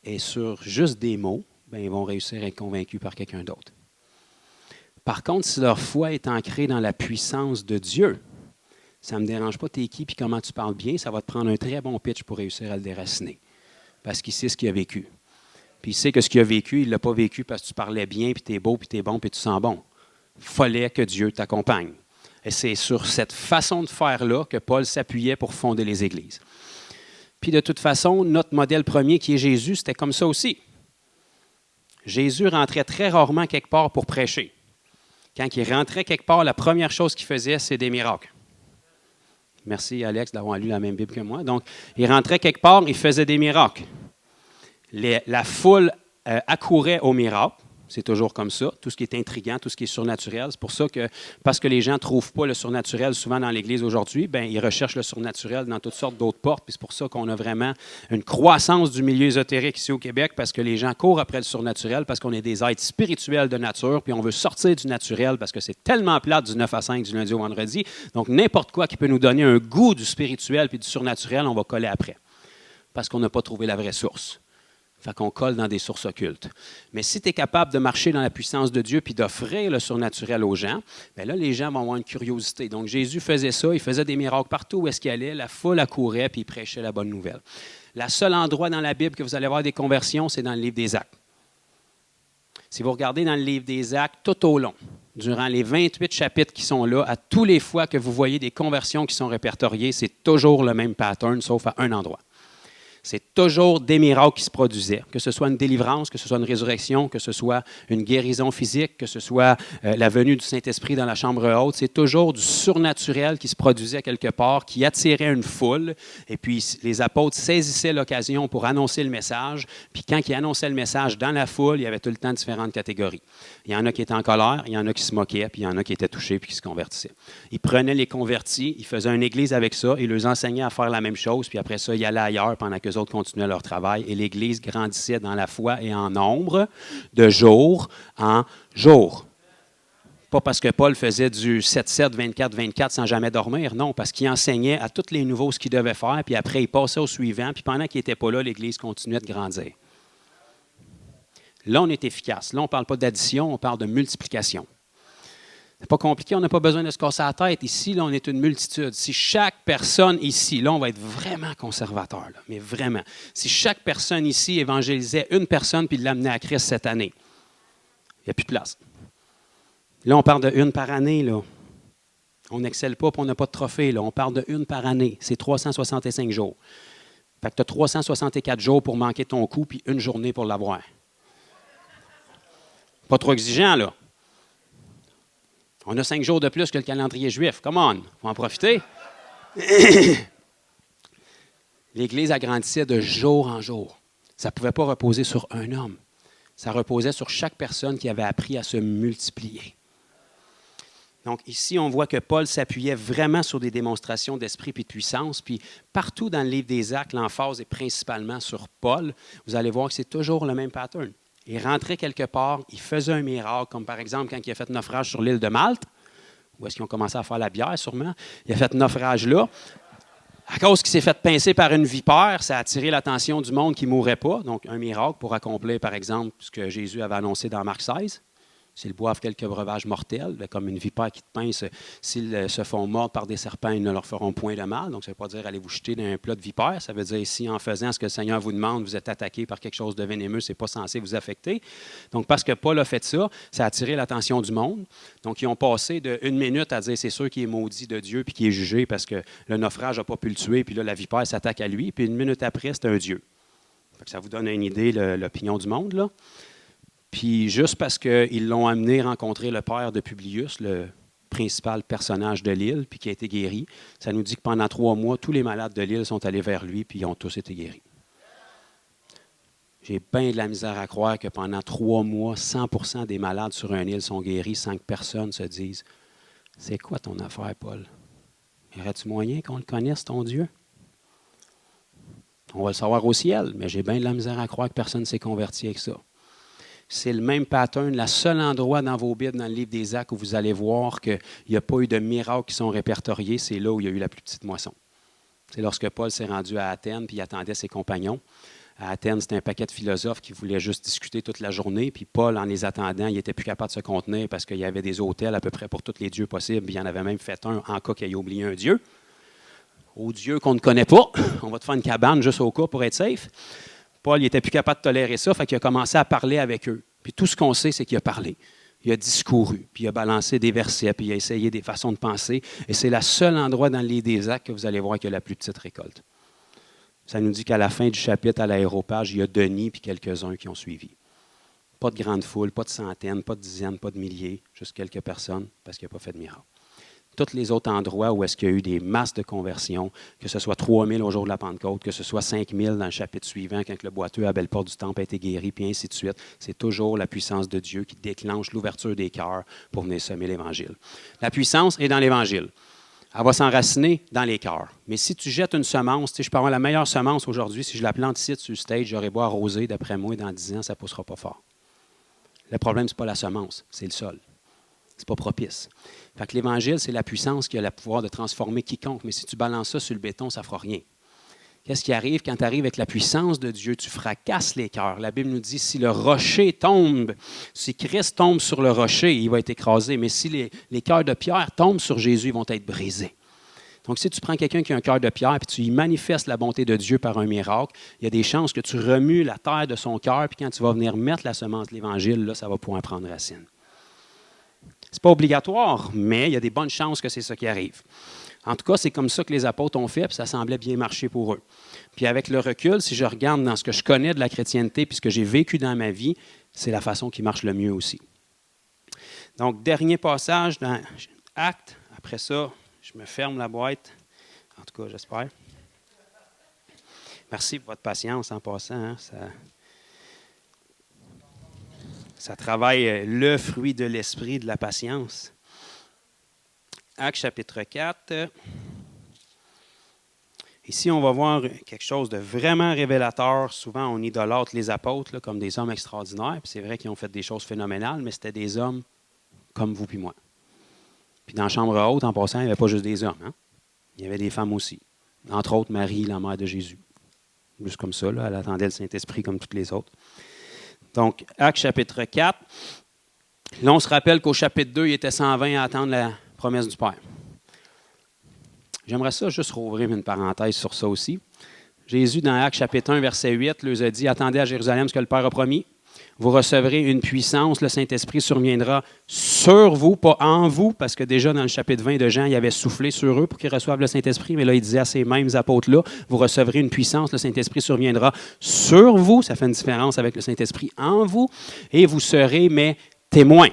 S2: est sur juste des mots, bien, ils vont réussir à être convaincus par quelqu'un d'autre. Par contre, si leur foi est ancrée dans la puissance de Dieu, ça ne me dérange pas t'es qui et comment tu parles bien, ça va te prendre un très bon pitch pour réussir à le déraciner. Parce qu'il sait ce qu'il a vécu. Puis il sait que ce qu'il a vécu, il ne l'a pas vécu parce que tu parlais bien, puis tu es beau, puis tu es bon, puis tu sens bon. Il fallait que Dieu t'accompagne. Et c'est sur cette façon de faire-là que Paul s'appuyait pour fonder les églises. Puis de toute façon, notre modèle premier qui est Jésus, c'était comme ça aussi. Jésus rentrait très rarement quelque part pour prêcher. Quand il rentrait quelque part, la première chose qu'il faisait, c'est des miracles. Merci Alex d'avoir lu la même Bible que moi. Donc, il rentrait quelque part, il faisait des miracles. La foule accourait aux miracles. C'est toujours comme ça. Tout ce qui est intriguant, tout ce qui est surnaturel. C'est pour ça que, parce que les gens ne trouvent pas le surnaturel souvent dans l'Église aujourd'hui, bien, ils recherchent le surnaturel dans toutes sortes d'autres portes. Puis c'est pour ça qu'on a vraiment une croissance du milieu ésotérique ici au Québec, parce que les gens courent après le surnaturel, parce qu'on est des êtres spirituels de nature, puis on veut sortir du naturel, parce que c'est tellement plate du 9 à 5, du lundi au vendredi. Donc, n'importe quoi qui peut nous donner un goût du spirituel puis du surnaturel, on va coller après, parce qu'on n'a pas trouvé la vraie source. Fait qu'on colle dans des sources occultes. Mais si tu es capable de marcher dans la puissance de Dieu puis d'offrir le surnaturel aux gens, bien là, les gens vont avoir une curiosité. Donc, Jésus faisait ça, il faisait des miracles partout où est-ce qu'il allait, la foule accourait puis il prêchait la bonne nouvelle. Le seul endroit dans la Bible que vous allez avoir des conversions, c'est dans le livre des Actes. Si vous regardez dans le livre des Actes, tout au long, durant les 28 chapitres qui sont là, à tous les fois que vous voyez des conversions qui sont répertoriées, c'est toujours le même pattern, sauf à un endroit. C'est toujours des miracles qui se produisaient, que ce soit une délivrance, que ce soit une résurrection, que ce soit une guérison physique, que ce soit la venue du Saint-Esprit dans la chambre haute. C'est toujours du surnaturel qui se produisait quelque part, qui attirait une foule. Et puis, les apôtres saisissaient l'occasion pour annoncer le message. Puis, quand ils annonçaient le message dans la foule, il y avait tout le temps différentes catégories. Il y en a qui étaient en colère, il y en a qui se moquaient, puis il y en a qui étaient touchés puis qui se convertissaient. Ils prenaient les convertis, ils faisaient une église avec ça, ils leur enseignaient à faire la même chose, puis après ça, ils allaient ailleurs pendant qu'eux autres continuaient leur travail. Et l'église grandissait dans la foi et en nombre de jour en jour. Pas parce que Paul faisait du 7-7, 24-24 sans jamais dormir, non, parce qu'il enseignait à tous les nouveaux ce qu'ils devaient faire, puis après, il passait au suivant, puis pendant qu'il n'était pas là, l'église continuait de grandir. Là, on est efficace. Là, on ne parle pas d'addition, on parle de multiplication. Ce n'est pas compliqué, on n'a pas besoin de se casser la tête. Ici, là, on est une multitude. Si chaque personne ici, là, on va être vraiment conservateur, là, mais vraiment. Si chaque personne ici évangélisait une personne puis l'amenait à Christ cette année, il n'y a plus de place. Là, on parle de une par année, là. On n'excelle pas puis on n'a pas de trophée, là. On parle de une par année. C'est 365 jours. Fait que tu as 364 jours pour manquer ton coup puis une journée pour l'avoir. Pas trop exigeant, là. On a 5 jours de plus que le calendrier juif. Come on, il faut en profiter. L'Église agrandissait de jour en jour. Ça ne pouvait pas reposer sur un homme. Ça reposait sur chaque personne qui avait appris à se multiplier. Donc ici, on voit que Paul s'appuyait vraiment sur des démonstrations d'esprit et de puissance. Puis partout dans le livre des Actes, l'emphase est principalement sur Paul. Vous allez voir que c'est toujours le même pattern. Il rentrait quelque part, il faisait un miracle, comme par exemple quand il a fait naufrage sur l'île de Malte, où est-ce qu'ils ont commencé à faire la bière sûrement. Il a fait naufrage là. À cause qu'il s'est fait pincer par une vipère, ça a attiré l'attention du monde qui ne mourrait pas. Donc un miracle pour accomplir par exemple ce que Jésus avait annoncé dans Marc 16. S'ils boivent quelques breuvages mortels, comme une vipère qui te pince, s'ils se font mordre par des serpents, ils ne leur feront point de mal. Donc, ça ne veut pas dire allez vous jeter dans un plat de vipère. Ça veut dire si en faisant ce que le Seigneur vous demande, vous êtes attaqué par quelque chose de vénémeux, ce n'est pas censé vous affecter. Donc, parce que Paul a fait ça, ça a attiré l'attention du monde. Donc, ils ont passé de 1 minute à dire c'est sûr qu'il est maudit de Dieu puis qu'il est jugé parce que le naufrage n'a pas pu le tuer, puis là, la vipère s'attaque à lui. Puis 1 minute après, c'est un Dieu. Ça vous donne une idée, l'opinion du monde, là. Puis juste parce qu'ils l'ont amené rencontrer le père de Publius, le principal personnage de l'île, puis qui a été guéri, ça nous dit que pendant 3 mois, tous les malades de l'île sont allés vers lui, puis ils ont tous été guéris. J'ai bien de la misère à croire que pendant 3 mois, 100% des malades sur une île sont guéris sans que personne se dise « C'est quoi ton affaire, Paul? Y aurait-tu moyen qu'on le connaisse, ton Dieu? » On va le savoir au ciel, mais j'ai bien de la misère à croire que personne ne s'est converti avec ça. C'est le même pattern. Le seul endroit dans vos Bibles, dans le livre des Actes, où vous allez voir qu'il n'y a pas eu de miracles qui sont répertoriés, c'est là où il y a eu la plus petite moisson. C'est lorsque Paul s'est rendu à Athènes puis il attendait ses compagnons. À Athènes, c'était un paquet de philosophes qui voulaient juste discuter toute la journée. Puis Paul, en les attendant, il n'était plus capable de se contenir parce qu'il y avait des hôtels à peu près pour tous les dieux possibles. Puis il en avait même fait un en cas qu'il ait oublié un dieu. Au dieu qu'on ne connaît pas. On va te faire une cabane juste au cas pour être safe. Paul, il n'était plus capable de tolérer ça, fait qu'il a commencé à parler avec eux. Puis tout ce qu'on sait, c'est qu'il a parlé. Il a discouru, puis il a balancé des versets, puis il a essayé des façons de penser. Et c'est le seul endroit dans le livre des Actes que vous allez voir qu'il y a la plus petite récolte. Ça nous dit qu'à la fin du chapitre, à l'aéropage, il y a Denis puis quelques-uns qui ont suivi. Pas de grande foule, pas de centaines, pas de dizaines, pas de milliers, juste quelques personnes, parce qu'il n'a pas fait de miracle. tous les autres endroits où est-ce qu'il y a eu des masses de conversion, que ce soit 3000 au jour de la Pentecôte, que ce soit 5000 dans le chapitre suivant, quand le boiteux à belle porte du temple a été guéri, puis ainsi de suite. C'est toujours la puissance de Dieu qui déclenche l'ouverture des cœurs pour venir semer l'Évangile. La puissance est dans l'Évangile. Elle va s'enraciner dans les cœurs. Mais si tu jettes une semence, je peux avoir la meilleure semence aujourd'hui, si je la plante ici sur le stage, j'aurais beau arroser, d'après moi, dans 10 ans, ça ne poussera pas fort. Le problème, ce n'est pas la semence, c'est le sol. Ce n'est pas propice. Fait que l'Évangile, c'est la puissance qui a le pouvoir de transformer quiconque. Mais si tu balances ça sur le béton, ça ne fera rien. Qu'est-ce qui arrive quand tu arrives avec la puissance de Dieu? Tu fracasses les cœurs. La Bible nous dit, si le rocher tombe, si Christ tombe sur le rocher, il va être écrasé. Mais si les cœurs de pierre tombent sur Jésus, ils vont être brisés. Donc, si tu prends quelqu'un qui a un cœur de pierre et tu y manifestes la bonté de Dieu par un miracle, il y a des chances que tu remues la terre de son cœur, puis quand tu vas venir mettre la semence de l'Évangile, là, ça va pouvoir prendre racine. Ce n'est pas obligatoire, mais il y a des bonnes chances que c'est ça qui arrive. En tout cas, c'est comme ça que les apôtres ont fait, puis ça semblait bien marcher pour eux. Puis avec le recul, si je regarde dans ce que je connais de la chrétienté, puis ce que j'ai vécu dans ma vie, c'est la façon qui marche le mieux aussi. Donc, dernier passage dans Actes. Après ça, je me ferme la boîte. En tout cas, j'espère. Merci pour votre patience en passant. Hein, ça travaille le fruit de l'esprit, de la patience. Actes chapitre 4. Ici, on va voir quelque chose de vraiment révélateur. Souvent, on idolâtre les apôtres là, comme des hommes extraordinaires. Puis c'est vrai qu'ils ont fait des choses phénoménales, mais c'était des hommes comme vous puis moi. Puis dans la chambre haute, en passant, il n'y avait pas juste des hommes. Hein? Il y avait des femmes aussi. Entre autres, Marie, la mère de Jésus. Juste comme ça, là, elle attendait le Saint-Esprit comme toutes les autres. Donc, Actes chapitre 4. Là, on se rappelle qu'au chapitre 2, il était 120 à attendre la promesse du Père. J'aimerais ça juste rouvrir une parenthèse sur ça aussi. Jésus, dans Actes chapitre 1, verset 8, leur a dit « Attendez à Jérusalem ce que le Père a promis. Vous recevrez une puissance, le Saint-Esprit surviendra sur vous, pas en vous, parce que déjà dans le chapitre 20 de Jean, il avait soufflé sur eux pour qu'ils reçoivent le Saint-Esprit, mais là, il disait à ces mêmes apôtres-là, vous recevrez une puissance, le Saint-Esprit surviendra sur vous, ça fait une différence avec le Saint-Esprit en vous, et vous serez mes témoins.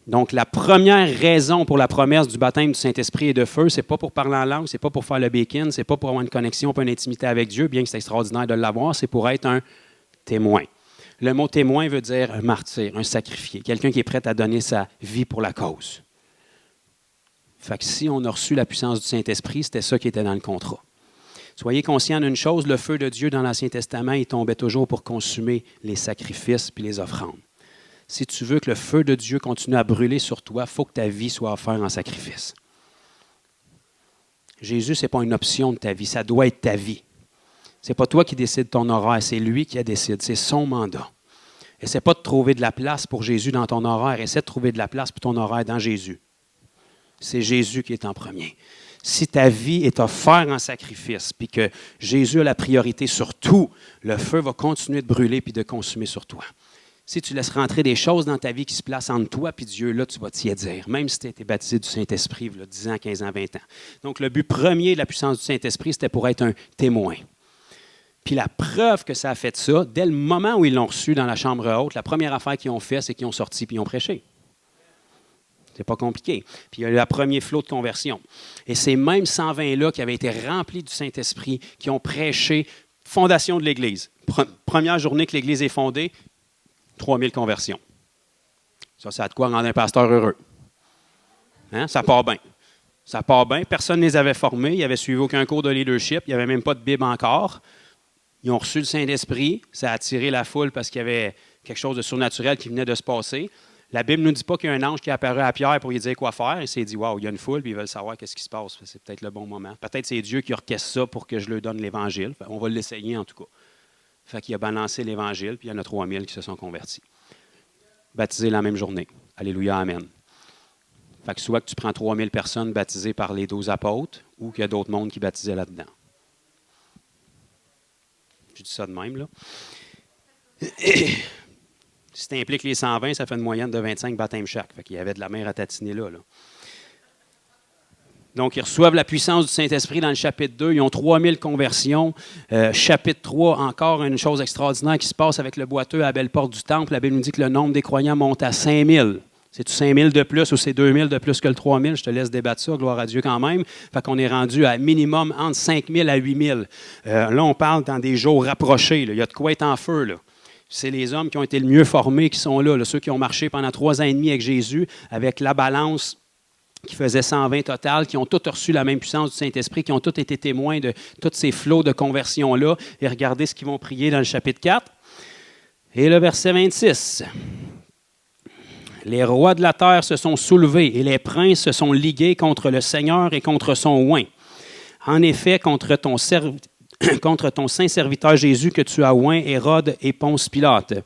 S2: Donc, la première raison pour la promesse du baptême du Saint-Esprit et de feu, ce n'est pas pour parler en langue, ce n'est pas pour faire le bacon, ce n'est pas pour avoir une connexion, pas une intimité avec Dieu, bien que c'est extraordinaire de l'avoir, c'est pour être un témoin. Le mot témoin veut dire un martyr, un sacrifié, quelqu'un qui est prêt à donner sa vie pour la cause. Fait que si on a reçu la puissance du Saint-Esprit, c'était ça qui était dans le contrat. Soyez conscients d'une chose, le feu de Dieu dans l'Ancien Testament, il tombait toujours pour consumer les sacrifices puis les offrandes. Si tu veux que le feu de Dieu continue à brûler sur toi, il faut que ta vie soit offerte en sacrifice. Jésus, ce n'est pas une option de ta vie, ça doit être ta vie. Ce n'est pas toi qui décides ton horaire, c'est lui qui décide, c'est son mandat. Essaie pas de trouver de la place pour Jésus dans ton horaire, essaie de trouver de la place pour ton horaire dans Jésus. C'est Jésus qui est en premier. Si ta vie est offerte en sacrifice, puis que Jésus a la priorité sur tout, le feu va continuer de brûler puis de consumer sur toi. Si tu laisses rentrer des choses dans ta vie qui se placent entre toi et Dieu, là, tu vas t'y dire, même si tu as été baptisé du Saint-Esprit, il y a 10 ans, 15 ans, 20 ans. Donc, le but premier de la puissance du Saint-Esprit, c'était pour être un témoin. Puis la preuve que ça a fait ça, dès le moment où ils l'ont reçu dans la chambre haute, la première affaire qu'ils ont fait, c'est qu'ils ont sorti puis ils ont prêché. C'est pas compliqué. Puis il y a eu le premier flot de conversion. Et ces mêmes 120-là qui avaient été remplis du Saint-Esprit, qui ont prêché fondation de l'Église. Première journée que l'Église est fondée, 3000 conversions. Ça a de quoi rendre un pasteur heureux. Hein? Ça part bien. Ça part bien. Personne ne les avait formés. Ils n'avaient suivi aucun cours de leadership. Il n'y avait même pas de Bible encore. Ils ont reçu le Saint-Esprit. Ça a attiré la foule parce qu'il y avait quelque chose de surnaturel qui venait de se passer. La Bible ne nous dit pas qu'il y a un ange qui est apparu à Pierre pour lui dire quoi faire. Il s'est dit, waouh, il y a une foule, puis ils veulent savoir qu'est-ce qui se passe. C'est peut-être le bon moment. Peut-être c'est Dieu qui orchestre ça pour que je leur donne l'Évangile. On va l'essayer en tout cas. Fait qu'il a balancé l'Évangile, puis il y en a 3000 qui se sont convertis. Baptisés la même journée. Alléluia, amen. Fait que soit que tu prends 3000 personnes baptisées par les 12 apôtres, ou qu'il y a d'autres mondes qui baptisaient là-dedans. Je dis ça de même, là. Si tu impliques les 120, ça fait une moyenne de 25 baptêmes chaque. Fait qu'il y avait de la mer à tatiner là. Donc, ils reçoivent la puissance du Saint-Esprit dans le chapitre 2. Ils ont 3000 conversions. Chapitre 3, encore une chose extraordinaire qui se passe avec le boiteux à la belle porte du temple. La Bible nous dit que le nombre des croyants monte à 5000. C'est-tu 5 000 de plus ou c'est 2 000 de plus que le 3 000? Je te laisse débattre ça, gloire à Dieu quand même. Fait qu'on est rendu à minimum entre 5 000 à 8 000. Là, on parle dans des jours rapprochés. Là. Il y a de quoi être en feu. Là. C'est les hommes qui ont été le mieux formés qui sont là, ceux qui ont marché pendant 3 ans et demi avec Jésus, avec la balance qui faisait 120 total, qui ont tous reçu la même puissance du Saint-Esprit, qui ont tous été témoins de tous ces flots de conversion-là. Et regardez ce qu'ils vont prier dans le chapitre 4. Et le verset 26. Les rois de la terre se sont soulevés et les princes se sont ligués contre le Seigneur et contre son oint. En effet, contre ton saint serviteur Jésus que tu as oint, Hérode et Ponce Pilate.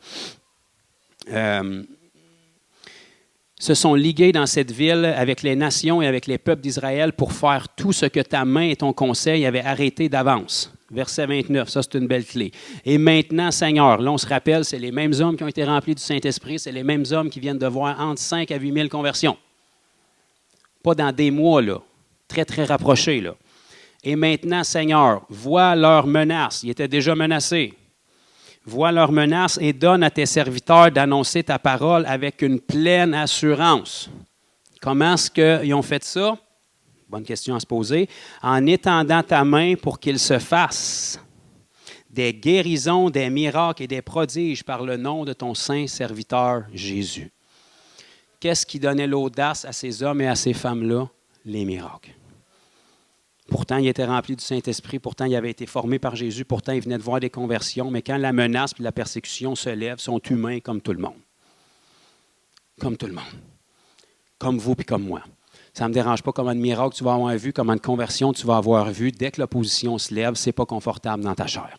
S2: Se sont ligués dans cette ville avec les nations et avec les peuples d'Israël pour faire tout ce que ta main et ton conseil avaient arrêté d'avance. Verset 29, ça c'est une belle clé. Et maintenant, Seigneur, là on se rappelle, c'est les mêmes hommes qui ont été remplis du Saint-Esprit, c'est les mêmes hommes qui viennent de voir entre 5 à 8 000 conversions. Pas dans des mois, là, très, très rapprochés. Là. Et maintenant, Seigneur, vois leurs menaces. Ils étaient déjà menacés. Vois leurs menaces et donne à tes serviteurs d'annoncer ta parole avec une pleine assurance. Comment est-ce qu'ils ont fait ça? Bonne question à se poser. En étendant ta main pour qu'il se fasse des guérisons, des miracles et des prodiges par le nom de ton saint serviteur Jésus. Qu'est-ce qui donnait l'audace à ces hommes et à ces femmes-là? Les miracles. Pourtant, ils étaient remplis du Saint-Esprit, pourtant, ils avaient été formés par Jésus, pourtant, ils venaient de voir des conversions, mais quand la menace et la persécution se lèvent, ils sont humains comme tout le monde. Comme tout le monde. Comme vous et comme moi. Ça ne me dérange pas comment de miracle tu vas avoir vu, comment de conversion tu vas avoir vu. Dès que l'opposition se lève, ce n'est pas confortable dans ta chair.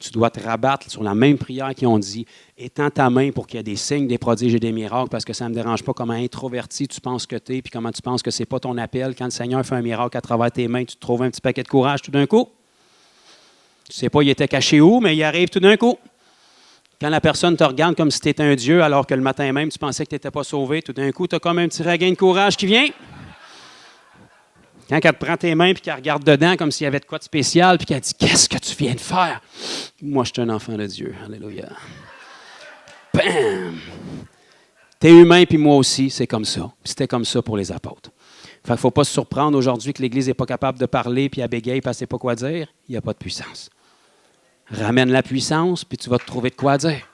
S2: Tu dois te rabattre sur la même prière qu'ils ont dit. Étends ta main pour qu'il y ait des signes, des prodiges et des miracles, parce que ça ne me dérange pas comment introverti tu penses que tu es, puis comment tu penses que ce n'est pas ton appel. Quand le Seigneur fait un miracle à travers tes mains, tu te trouves un petit paquet de courage tout d'un coup. Tu ne sais pas il était caché où, mais il arrive tout d'un coup. Quand la personne te regarde comme si tu étais un Dieu, alors que le matin même, tu pensais que tu n'étais pas sauvé, tout d'un coup, tu as comme un petit regain de courage qui vient. Quand elle te prend tes mains et qu'elle regarde dedans comme s'il y avait de quoi de spécial, puis qu'elle dit « Qu'est-ce que tu viens de faire? » Moi, je suis un enfant de Dieu. Alléluia. Bam! T'es humain, puis moi aussi, c'est comme ça. Puis c'était comme ça pour les apôtres. Fait qu'il ne faut pas se surprendre aujourd'hui que l'Église n'est pas capable de parler, puis elle bégaye, puis elle ne sait pas quoi dire. Il n'y a pas de puissance. Ramène la puissance, puis tu vas te trouver de quoi dire.